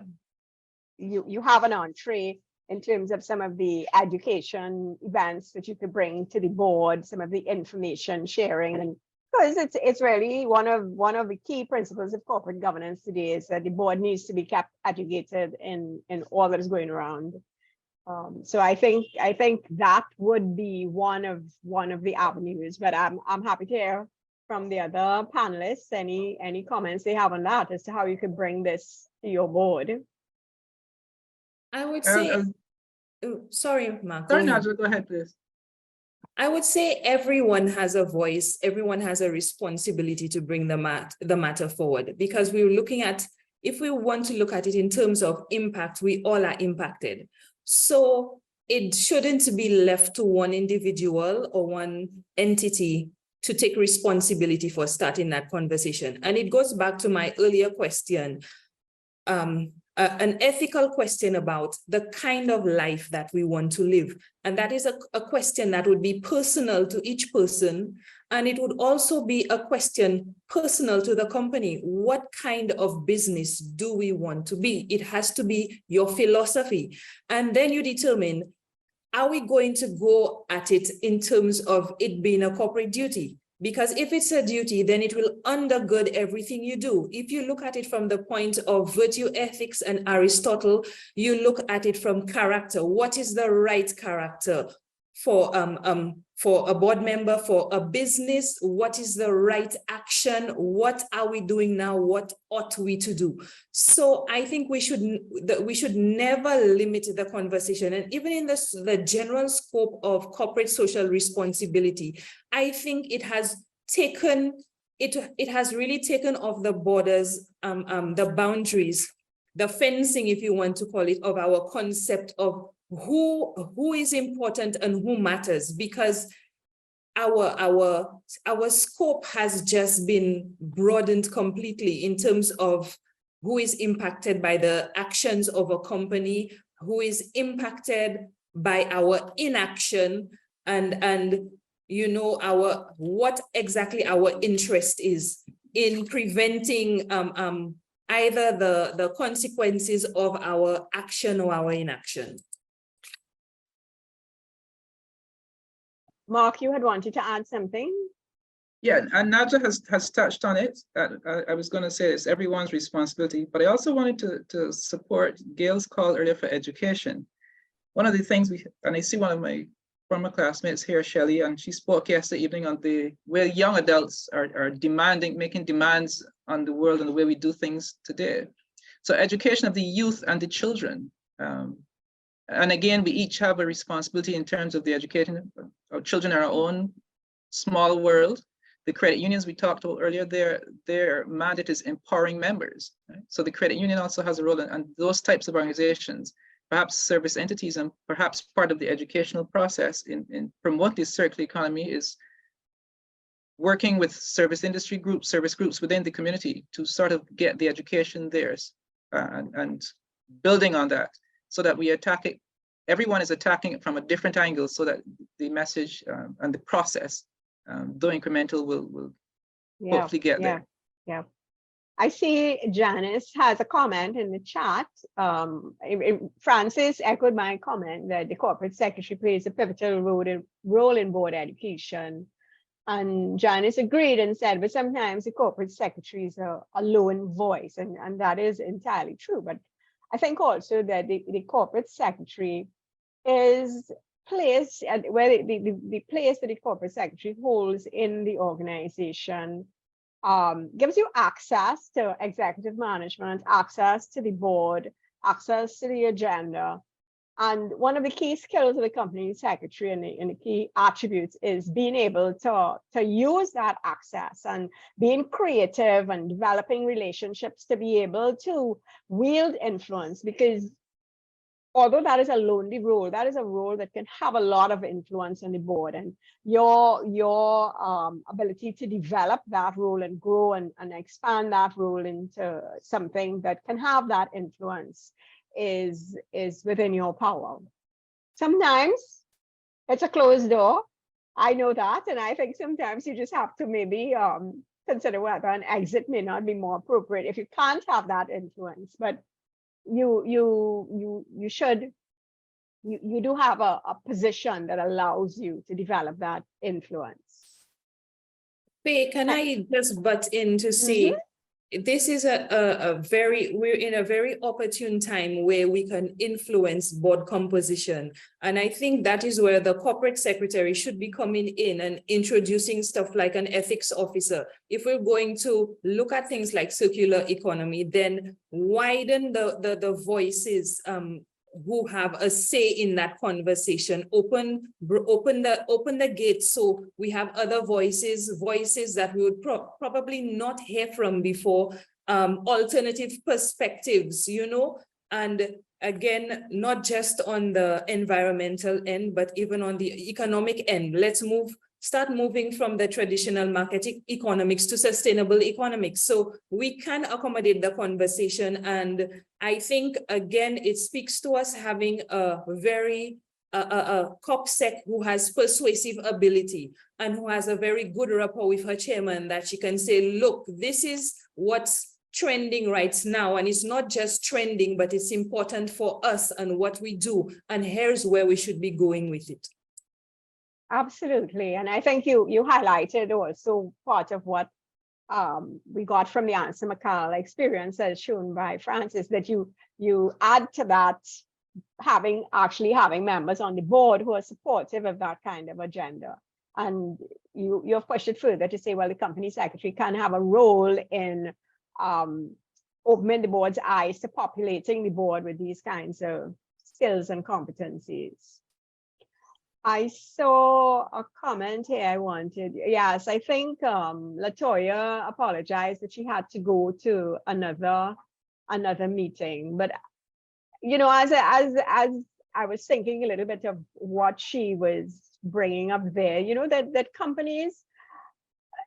you have an entree in terms of some of the education events that you could bring to the board, some of the information sharing, and because it's really one of the key principles of corporate governance today is that the board needs to be kept educated in all that is going around. So I think that would be one of the avenues. But I'm happy to hear from the other panelists any comments they have on that as to how you could bring this to your board. I would say, sorry, Mark. Sorry, Najdhla, go ahead, please. I would say everyone has a voice, everyone has a responsibility to bring the matter forward, because we're looking at, if we want to look at it in terms of impact, we all are impacted. So it shouldn't be left to one individual or one entity to take responsibility for starting that conversation. And it goes back to my earlier question, an ethical question about the kind of life that we want to live. And that is a question that would be personal to each person. And it would also be a question personal to the company. What kind of business do we want to be? It has to be your philosophy. And then you determine, are we going to go at it in terms of it being a corporate duty? Because if it's a duty, then it will undergird everything you do. If you look at it from the point of virtue ethics and Aristotle, you look at it from character. What is the right character for a board member, for a business? What is the right action? What are we doing now? What ought we to do? So I think we should never limit the conversation. And even in the general scope of corporate social responsibility, I think it has really taken off the borders, the boundaries, the fencing, if you want to call it, of our concept of who is important and who matters, because our scope has just been broadened completely in terms of who is impacted by the actions of a company, who is impacted by our inaction, and you know, what exactly our interest is in preventing either the consequences of our action or our inaction. Mark, you had wanted to add something? Yeah, and Najdhla has touched on it. I was going to say it's everyone's responsibility, but I also wanted to support Gail's call earlier for education. One of the things and I see one of my former classmates here, Shelley, and she spoke yesterday evening on the way young adults are making demands on the world and the way we do things today. So education of the youth and the children. And again, we each have a responsibility in terms of the education of children in our own small world. The credit unions we talked about earlier, their mandate is empowering members. Right? So the credit union also has a role, and those types of organizations, perhaps service entities, and perhaps part of the educational process in promoting the circular economy is working with service industry groups, service groups within the community to sort of get the education there and building on that, so that we attack it. Everyone is attacking it from a different angle, so that the message and the process, though incremental, will hopefully get there. Yeah. I see Janice has a comment in the chat. Francis echoed my comment that the corporate secretary plays a pivotal role in board education. And Janice agreed and said, but sometimes the corporate secretary is a lone voice, and that is entirely true. But I think also that the corporate secretary is placed at where the place that the corporate secretary holds in the organization gives you access to executive management, access to the board, access to the agenda. And one of the key skills of the company secretary and the key attributes is being able to use that access and being creative and developing relationships to be able to wield influence. Because although that is a lonely role, that is a role that can have a lot of influence on the board, and your ability to develop that role and grow and expand that role into something that can have that influence is within your power. Sometimes it's a closed door. I know that, and I think sometimes you just have to maybe consider whether an exit may not be more appropriate if you can't have that influence. But you do have a position that allows you to develop that influence. Faye, can I just butt in to say, this is we're in a very opportune time where we can influence board composition. And I think that is where the corporate secretary should be coming in and introducing stuff like an ethics officer. If we're going to look at things like circular economy, then widen the voices who have a say in that conversation. Open the gate so we have other voices that we would probably not hear from before, alternative perspectives, you know, and again, not just on the environmental end, but even on the economic end. Let's start moving from the traditional market economics to sustainable economics. So we can accommodate the conversation. And I think, again, it speaks to us having a very COPSEC who has persuasive ability and who has a very good rapport with her chairman, that she can say, look, this is what's trending right now, and it's not just trending, but it's important for us and what we do, and here's where we should be going with it. Absolutely, and I think you highlighted also part of what we got from the Ansa McCall experience, as shown by Francis, that you add to that actually having members on the board who are supportive of that kind of agenda. And you have pushed it further to say, well, the company secretary can have a role in opening the board's eyes to populating the board with these kinds of skills and competencies. I saw a comment here yes, I think Latoya apologized that she had to go to another meeting, but you know, as I was thinking a little bit of what she was bringing up there, you know, that companies,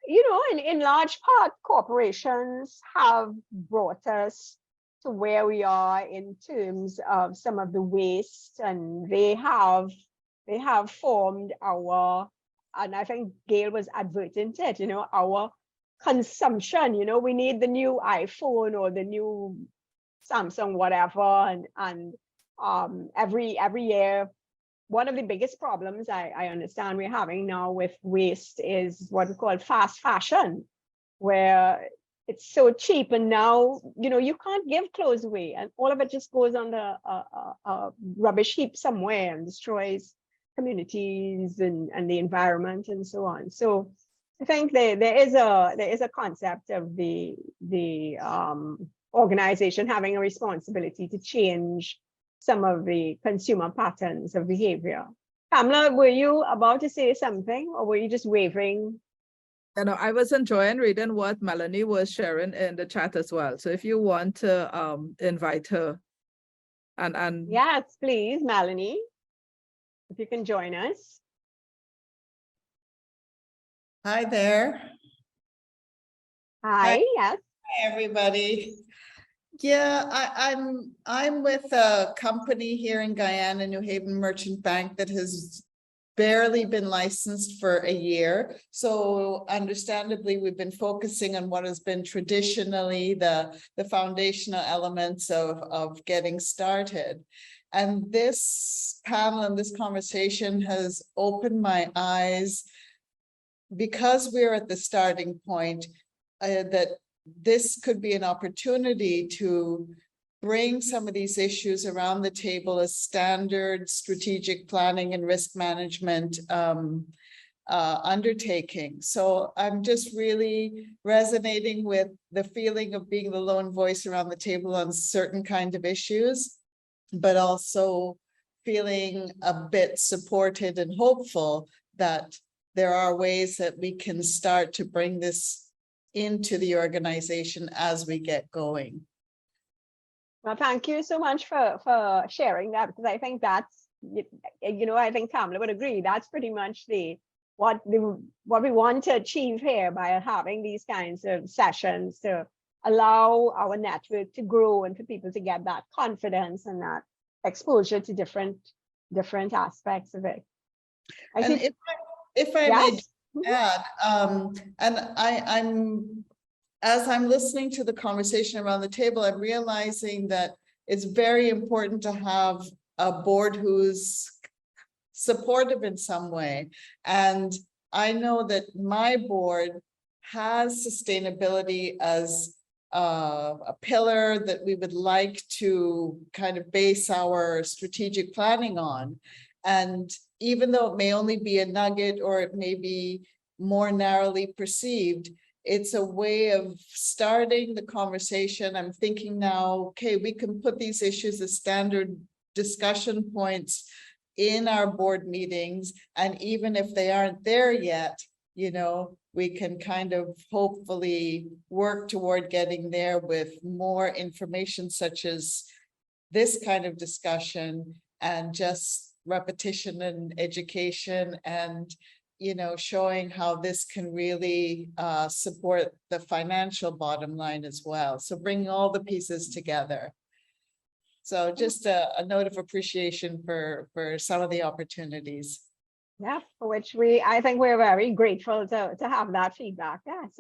you know, in large part, corporations have brought us to where we are in terms of some of the waste, and they have formed our, and I think Gail was adverting to it, you know, our consumption. You know, we need the new iPhone or the new Samsung, whatever, and every year. One of the biggest problems I understand we're having now with waste is what we call fast fashion, where it's so cheap, and now, you know, you can't give clothes away, and all of it just goes on the rubbish heap somewhere and destroys communities and the environment and so on. So I think there is a concept of the organization having a responsibility to change some of the consumer patterns of behavior. Kamla, were you about to say something, or were you just wavering? You know, I was enjoying reading what Melanie was sharing in the chat as well. So if you want to invite her and Yes, please, Melanie, if you can join us. Hi there. Hi, yes. Hi, everybody. Yeah, I'm with a company here in Guyana, New Haven Merchant Bank, that has barely been licensed for a year. So understandably, we've been focusing on what has been traditionally the foundational elements of getting started. And this panel and this conversation has opened my eyes, because we're at the starting point, that this could be an opportunity to bring some of these issues around the table as standard strategic planning and risk management undertaking. So I'm just really resonating with the feeling of being the lone voice around the table on certain kind of issues, but also feeling a bit supported and hopeful that there are ways that we can start to bring this into the organization as we get going. Well, thank you so much for sharing that, because I think that's, you know, I think Kamla would agree, that's pretty much what we want to achieve here by having these kinds of sessions, to allow our network to grow and for people to get that confidence and that exposure to different aspects of it. If I yes. may add, and I'm as I'm listening to the conversation around the table, I'm realizing that it's very important to have a board who's supportive in some way. And I know that my board has sustainability as a pillar that we would like to kind of base our strategic planning on. And even though it may only be a nugget, or it may be more narrowly perceived, it's a way of starting the conversation. I'm thinking now, okay, we can put these issues as standard discussion points in our board meetings. And even if they aren't there yet, you know, we can kind of hopefully work toward getting there with more information such as this kind of discussion and just repetition and education and, you know, showing how this can really support the financial bottom line as well. So bringing all the pieces together. So just a note of appreciation for some of the opportunities. Yeah, for which I think we're very grateful to have that feedback. Yes,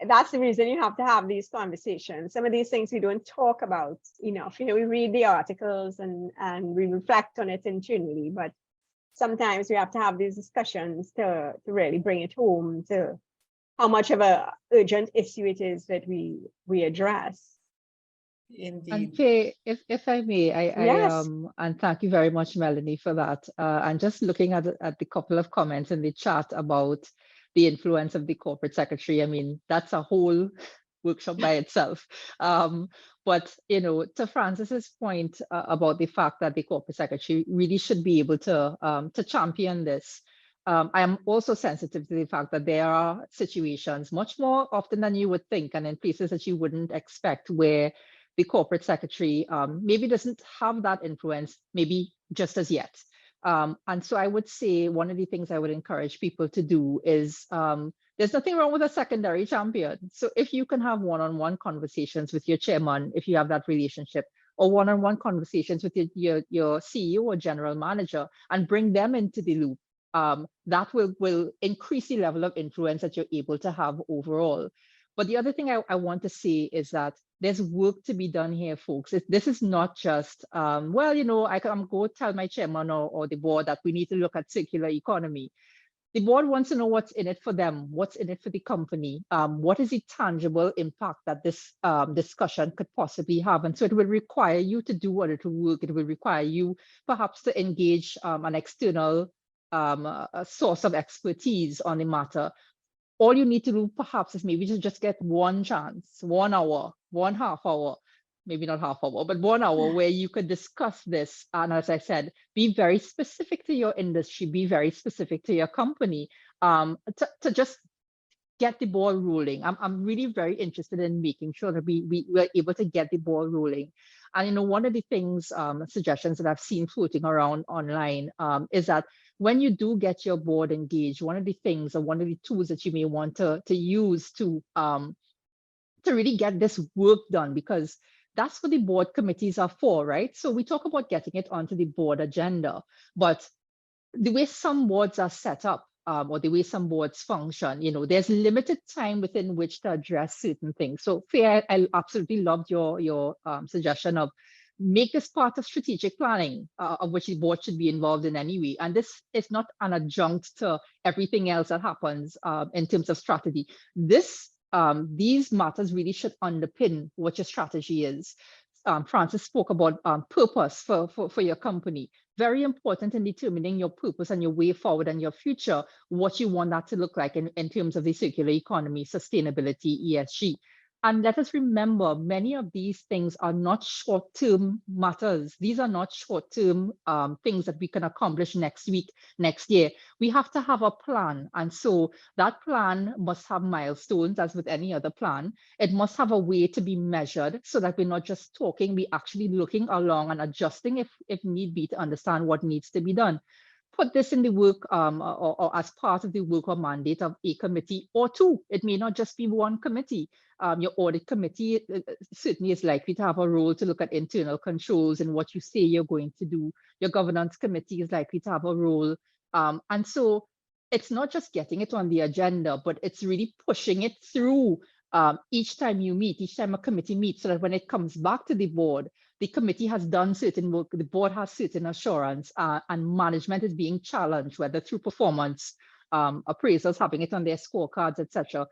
that's the reason you have to have these conversations. Some of these things we don't talk about enough. You know, we read the articles and we reflect on it internally, but sometimes we have to have these discussions to really bring it home to how much of a urgent issue it is that we address. Indeed. And Faye, if I may, Yes. and thank you very much, Melanie, for that. And just looking at the couple of comments in the chat about the influence of the corporate secretary, I mean, that's a whole workshop by itself. But, you know, to Francis's point about the fact that the corporate secretary really should be able to champion this. I am also sensitive to the fact that there are situations much more often than you would think, and in places that you wouldn't expect, where the corporate secretary maybe doesn't have that influence, maybe just as yet. And so I would say one of the things I would encourage people to do is there's nothing wrong with a secondary champion. So if you can have one-on-one conversations with your chairman, if you have that relationship, or one-on-one conversations with your CEO or general manager and bring them into the loop, that will increase the level of influence that you're able to have overall. But the other thing I want to say is that there's work to be done here, folks. This is not just, well, you know, I can go tell my chairman or the board that we need to look at circular economy. The board wants to know what's in it for them, what's in it for the company, what is the tangible impact that this discussion could possibly have. And so it will require you to do a little work. It will require you perhaps to engage an external a source of expertise on the matter. All you need to do perhaps is maybe just get one chance, 1 hour, 1.5 hour, maybe not half hour, but 1 hour where you could discuss this. And as I said, be very specific to your industry, be very specific to your company, to just get the ball rolling. I'm really very interested in making sure that we're able to get the ball rolling. And you know, one of the things, suggestions that I've seen floating around online is that when you do get your board engaged, one of the things or one of the tools that you may want to use to really get this work done, because that's what the board committees are for, right? So we talk about getting it onto the board agenda, but the way some boards are set up, or the way some boards function, you know, there's limited time within which to address certain things. So Faye, I absolutely loved your suggestion of make this part of strategic planning, of which the board should be involved in anyway. And this is not an adjunct to everything else that happens in terms of strategy. These matters really should underpin what your strategy is. Francis spoke about purpose for your company. Very important in determining your purpose and your way forward and your future, what you want that to look like in terms of the circular economy, sustainability, ESG. And let us remember, many of these things are not short-term matters. These are not short-term things that we can accomplish next week, next year. We have to have a plan. And so that plan must have milestones, as with any other plan. It must have a way to be measured so that we're not just talking, we're actually looking along and adjusting if need be to understand what needs to be done. Put this in the work or as part of the work or mandate of a committee or two. It may not just be one committee. Your audit committee certainly is likely to have a role to look at internal controls and what you say you're going to do. Your governance committee is likely to have a role. And so it's not just getting it on the agenda, but it's really pushing it through each time you meet, each time a committee meets, so that when it comes back to the board, the committee has done certain work, the board has certain assurance, and management is being challenged, whether through performance, appraisals having it on their scorecards, etc.,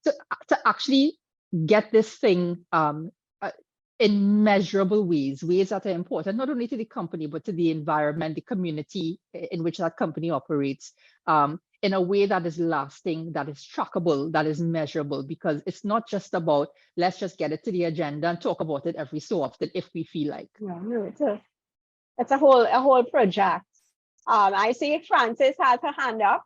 to actually get this thing in measurable ways that are important, not only to the company, but to the environment, the community in which that company operates, in a way that is lasting, that is trackable, that is measurable, because it's not just about, let's just get it to the agenda and talk about it every so often if we feel like. No, It's a whole project. I see Frances has her hand up,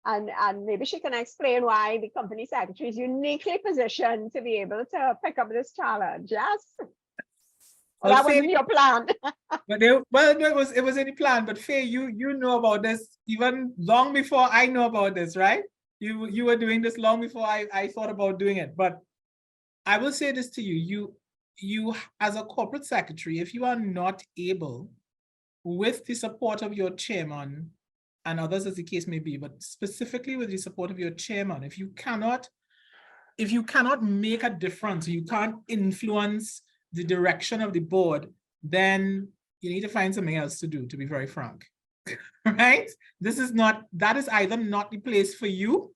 and maybe she can explain why the company secretary is uniquely positioned to be able to pick up this challenge. Yes. Well, that wasn't your plan. But well, no, it was in the plan. But Faye, you know about this even long before I know about this, right? You were doing this long before I thought about doing it. But I will say this to you: you as a corporate secretary, if you are not able, with the support of your chairman and others as the case may be, but specifically with the support of your chairman, if you cannot make a difference, you can't influence the direction of the board, then you need to find something else to do, to be very frank. Right? That is either not the place for you,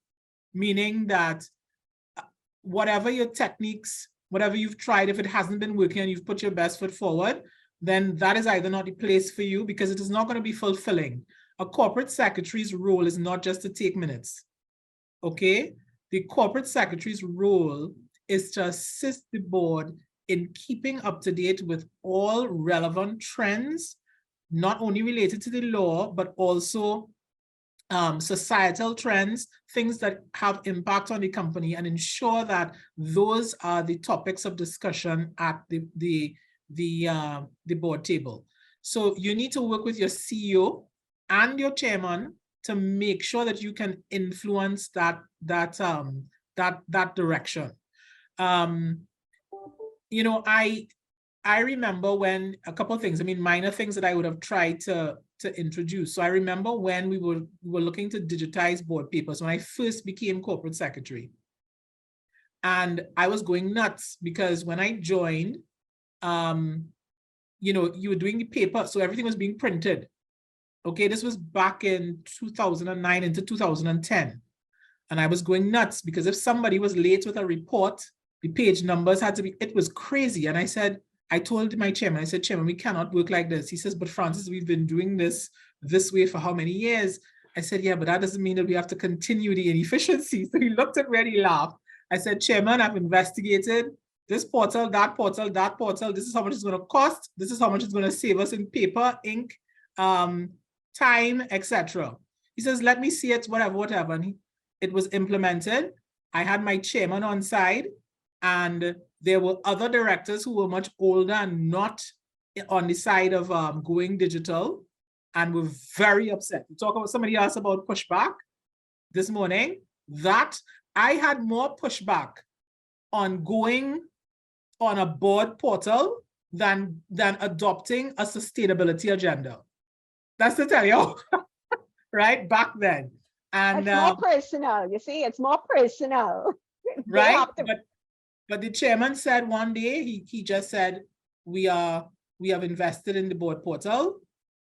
meaning that whatever your techniques, whatever you've tried, if it hasn't been working and you've put your best foot forward, then that is either not the place for you, because it is not going to be fulfilling. A corporate secretary's role is not just to take minutes. Okay? The corporate secretary's role is to assist the board in keeping up to date with all relevant trends, not only related to the law, but also societal trends, things that have impact on the company, and ensure that those are the topics of discussion at the board table. So you need to work with your CEO and your chairman to make sure that you can influence that direction. You know, I remember when a couple of things, I mean, minor things that I would have tried to introduce. So I remember when we were looking to digitize board papers when I first became corporate secretary. And I was going nuts because when I joined, you know, you were doing the paper, so everything was being printed. Okay, this was back in 2009 into 2010. And I was going nuts because if somebody was late with a report, the page numbers had to be, it was crazy. And I told my chairman, I said, Chairman, we cannot work like this. He says, but Francis, we've been doing this way for how many years? I said, yeah, but that doesn't mean that we have to continue the inefficiency. So he looked at me and he laughed. I said, Chairman, I've investigated this portal, that portal, that portal. This is how much it's going to cost. This is how much it's going to save us in paper, ink, time, etc. He says, let me see it, whatever. And it was implemented. I had my chairman on side, and there were other directors who were much older and not on the side of going digital, and were very upset. You talk about, somebody asked about pushback this morning. That I had more pushback on going on a board portal than adopting a sustainability agenda. That's to tell you, right, back then. And it's more personal, you see, it's more personal. Right, but the chairman said one day, he just said, we have invested in the board portal,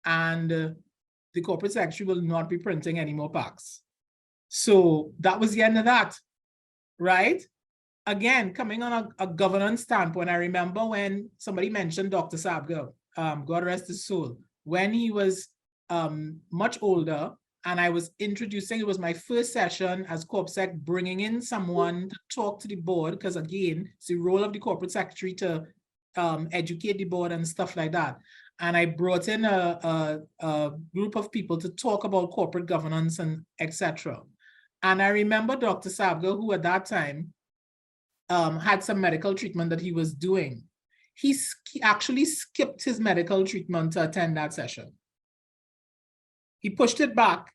and the corporate secretary will not be printing any more packs. So that was the end of that, right? Again, coming on a governance standpoint, I remember when somebody mentioned Dr. Sabgo, God rest his soul, when he was much older, and I was introducing, it was my first session as CorpSec, bringing in someone to talk to the board, because again, it's the role of the corporate secretary to educate the board and stuff like that. And I brought in a group of people to talk about corporate governance and etc. And I remember Dr. Sabgo, who at that time had some medical treatment that he was doing. He actually skipped his medical treatment to attend that session. He pushed it back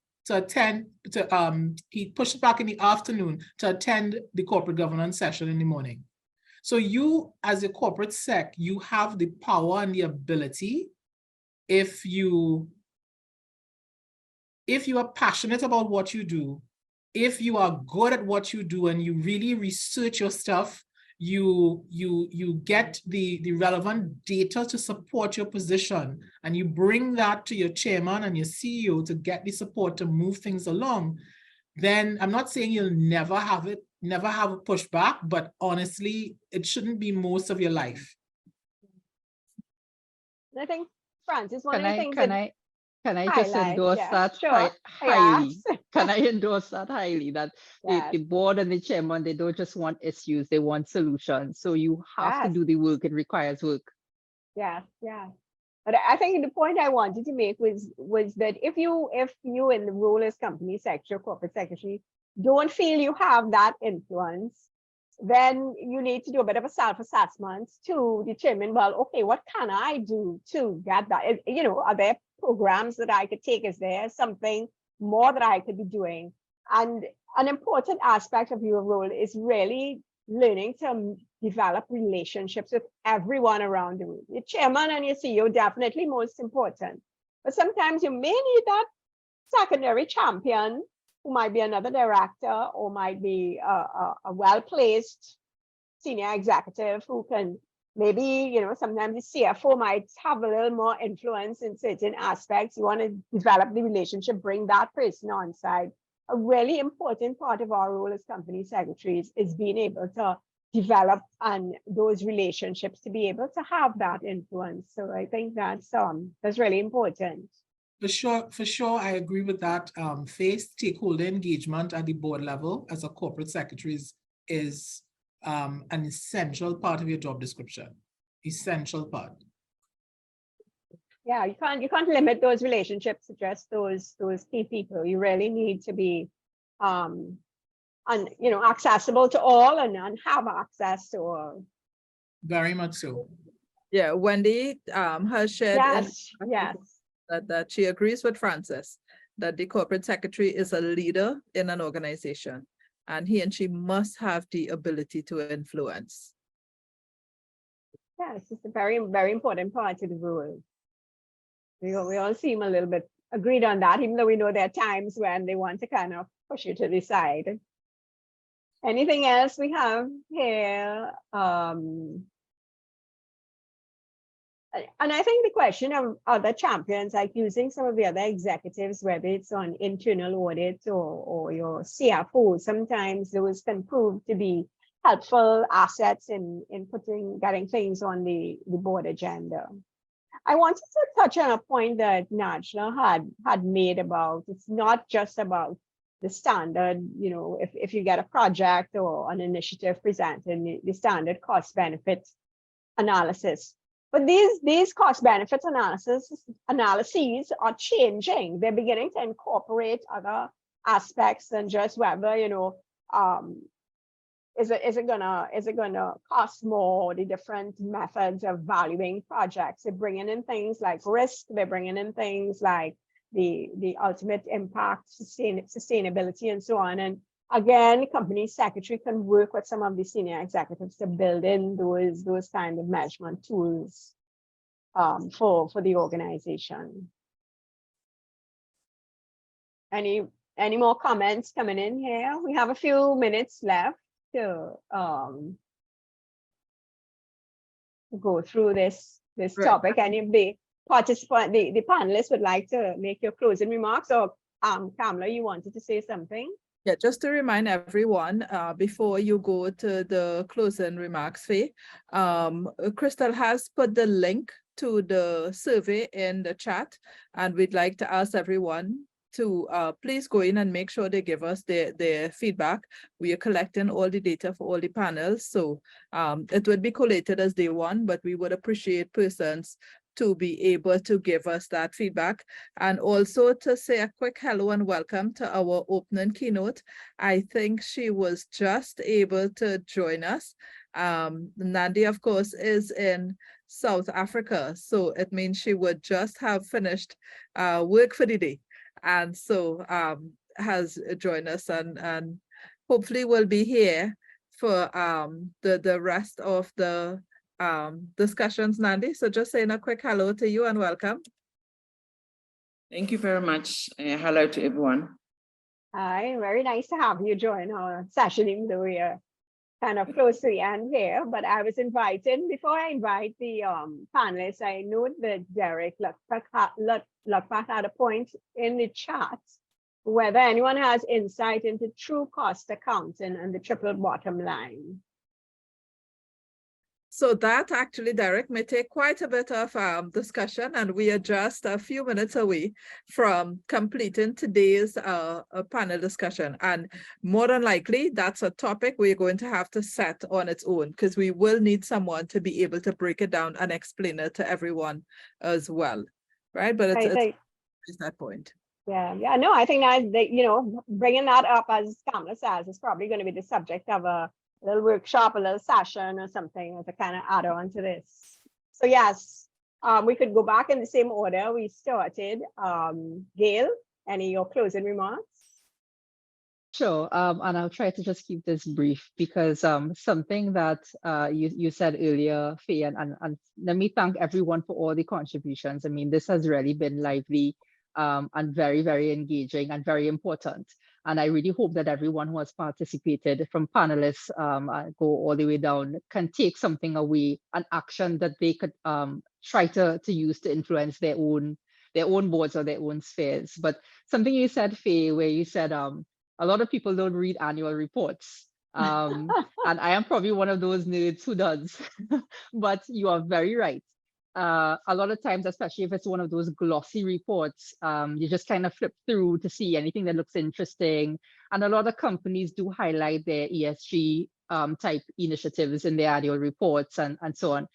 he pushed it back in the afternoon to attend the corporate governance session in the morning. So you, as a corporate sec, you have the power and the ability, if you are passionate about what you do, if you are good at what you do and you really research your stuff, you get the relevant data to support your position, and you bring that to your chairman and your CEO to get the support to move things along, then I'm not saying you'll never have a pushback, but honestly, it shouldn't be most of your life. I think, Francis, one of the things Can I just endorse that sure. highly? Yes. Can I endorse that highly? That Yes. the board and the chairman, they don't just want issues, they want solutions. So you have to do the work, it requires work. Yeah, yeah. But I think the point I wanted to make was that if you in the role as company secretary or corporate secretary don't feel you have that influence, then you need to do a bit of a self-assessment to determine, well, okay, what can I do to get that? You know, are there programs that I could take? Is there something more that I could be doing? And an important aspect of your role is really learning to develop relationships with everyone around the room. Your chairman and your CEO, definitely most important. But sometimes you may need that secondary champion who might be another director or might be a well-placed senior executive who can maybe, you know, sometimes the CFO might have a little more influence in certain aspects. You want to develop the relationship, bring that person on side. A really important part of our role as company secretaries is being able to develop and those relationships to be able to have that influence. So I think that's really important. For sure, I agree with that. Stakeholder engagement at the board level as a corporate secretary is an essential part of your job description. Essential part. Yeah, you can't limit those relationships to just those key people. You really need to be accessible to all and have access to all. Very much so. Yeah, Wendy has shared that she agrees with Francis that the corporate secretary is a leader in an organization, and he and she must have the ability to influence. Yes, it's a very, very important part of the role. We all seem a little bit agreed on that, even though we know there are times when they want to kind of push you to the side. Anything else we have here? And I think the question of other champions, like using some of the other executives, whether it's on internal audit or your CFO, sometimes those can prove to be helpful assets in getting things on the board agenda. I wanted to touch on a point that Najdhla had made about, it's not just about the standard, you know, if you get a project or an initiative presented, the standard cost benefit analysis. But these cost benefits analyses are changing. They're beginning to incorporate other aspects than just whether, you know, is it gonna cost more, the different methods of valuing projects. They're bringing in things like risk, they're bringing in things like the ultimate impact, sustainability, and so on. And again, company secretary can work with some of the senior executives to build in those kind of measurement tools for the organization. Any more comments coming in here? We have a few minutes left to go through this topic. Any of the participants, the panelists would like to make your closing remarks, or Kamala, you wanted to say something? Yeah, just to remind everyone, before you go to the closing remarks, Faye, Crystal has put the link to the survey in the chat, and we'd like to ask everyone to please go in and make sure they give us their feedback. We are collecting all the data for all the panels, so it would be collated as day one, but we would appreciate persons to be able to give us that feedback, and also to say a quick hello and welcome to our opening keynote. I think she was just able to join us. Nandi, of course, is in South Africa, so it means she would just have finished work for the day, and so has joined us, and hopefully will be here for the rest of the discussions, Nandi. So just saying a quick hello to you and welcome. Thank you very much. Hello to everyone. Hi, very nice to have you join our session, even though we are kind of close to the end here. But I was invited, before I invite the panelists, I know that Derek Luckpath had a point in the chat whether anyone has insight into true cost accounting and the triple bottom line. So that actually, Derek, may take quite a bit of discussion, and we are just a few minutes away from completing today's panel discussion. And more than likely, that's a topic we're going to have to set on its own, because we will need someone to be able to break it down and explain it to everyone as well, right? But it's that point. Yeah, no, I think that, bringing that up, as Kamala says, is probably going to be the subject of a little workshop, a little session or something as a kind of add-on to this. So yes, we could go back in the same order we started. Gail, any of your closing remarks? Sure, and I'll try to just keep this brief because something that you said earlier, Fe, and let me thank everyone for all the contributions. I mean, this has really been lively and very, very engaging and very important. And I really hope that everyone who has participated, from panelists go all the way down, can take something away, an action that they could try to use to influence their own boards or their own spheres. But something you said, Fe, where you said a lot of people don't read annual reports. And I am probably one of those nerds who does, but you are very right. A lot of times, especially if it's one of those glossy reports, you just kind of flip through to see anything that looks interesting. And a lot of companies do highlight their ESG type initiatives in their annual reports and so on.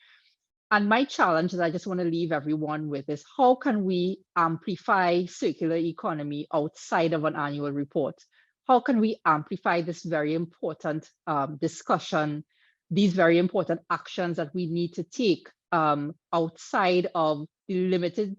And my challenge that I just want to leave everyone with is, how can we amplify circular economy outside of an annual report? How can we amplify this very important discussion, these very important actions that we need to take outside of the limited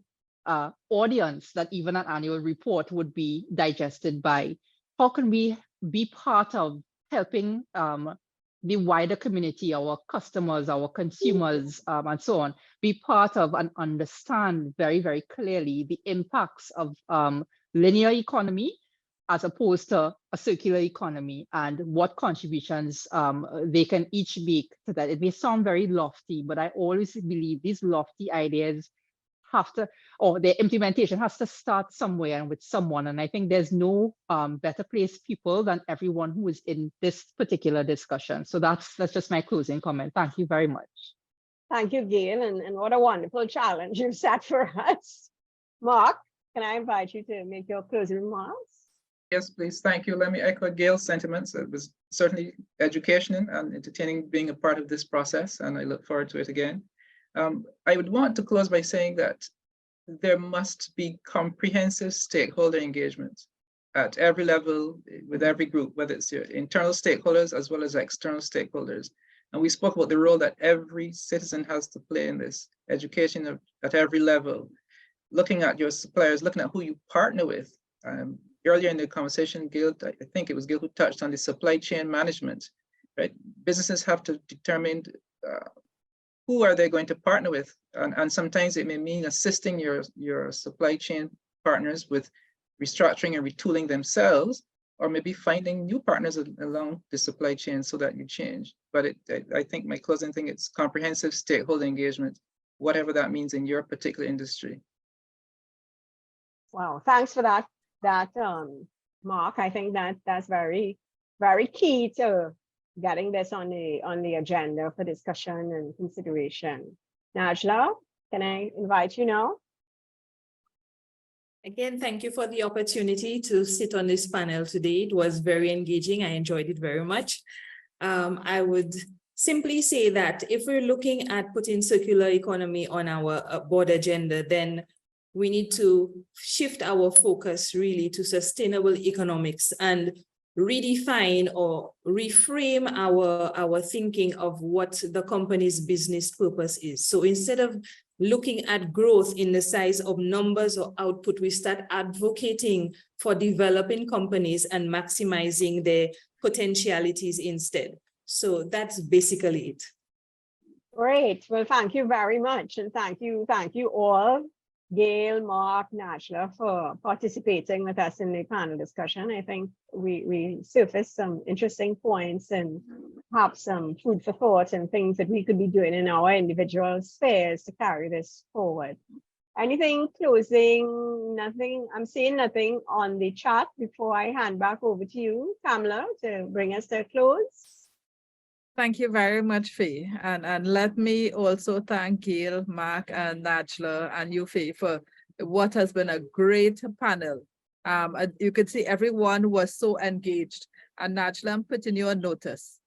audience that even an annual report would be digested by? How can we be part of helping the wider community, our customers, our consumers, and so on, be part of and understand very, very clearly the impacts of linear economy as opposed to a circular economy, and what contributions they can each make to that. It may sound very lofty, but I always believe these lofty ideas have to, or their implementation has to start somewhere and with someone. And I think there's no better placed people than everyone who is in this particular discussion. So that's just my closing comment. Thank you very much. Thank you, Gail, and what a wonderful challenge you've set for us. Mark, can I invite you to make your closing remarks? Yes, please. Thank you. Let me echo Gail's sentiments. It was certainly educational and entertaining being a part of this process, and I look forward to it again. I would want to close by saying that there must be comprehensive stakeholder engagement at every level with every group, whether it's your internal stakeholders as well as external stakeholders. And we spoke about the role that every citizen has to play in this, education at every level, looking at your suppliers, looking at who you partner with. Earlier in the conversation, Gail, I think it was Gail who touched on the supply chain management, right? Businesses have to determine who are they going to partner with? And sometimes it may mean assisting your supply chain partners with restructuring and retooling themselves, or maybe finding new partners along the supply chain so that you change. But I think my closing thing, it's comprehensive stakeholder engagement, whatever that means in your particular industry. Wow, thanks for that, Mark. I think that's very, very key to getting this on the agenda for discussion and consideration. Najdhla, can I invite you now? Again, thank you for the opportunity to sit on this panel today. It was very engaging. I enjoyed it very much. I would simply say that if we're looking at putting circular economy on our board agenda, then we need to shift our focus really to sustainable economics and redefine or reframe our thinking of what the company's business purpose is. So instead of looking at growth in the size of numbers or output, we start advocating for developing companies and maximizing their potentialities instead. So that's basically it. Great. Well, thank you very much. And thank you all, Gail, Mark, Najdhla, for participating with us in the panel discussion. I think we surfaced some interesting points and have some food for thought and things that we could be doing in our individual spheres to carry this forward. Anything closing? Nothing. I'm seeing nothing on the chat before I hand back over to you, Kamala, to bring us to a close. Thank you very much, Fe. And let me also thank Gail, Mark, and Najdhla, and you, Fe, for what has been a great panel. You could see everyone was so engaged. And Najdhla, I'm putting you on notice.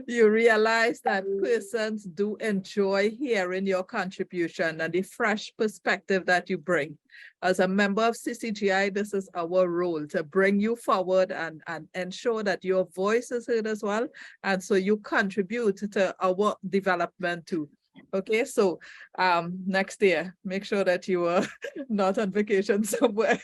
You realize that persons do enjoy hearing your contribution and the fresh perspective that you bring. As a member of CCGI, this is our role to bring you forward and ensure that your voice is heard as well. And so you contribute to our development too. Okay, so next year, make sure that you are not on vacation somewhere.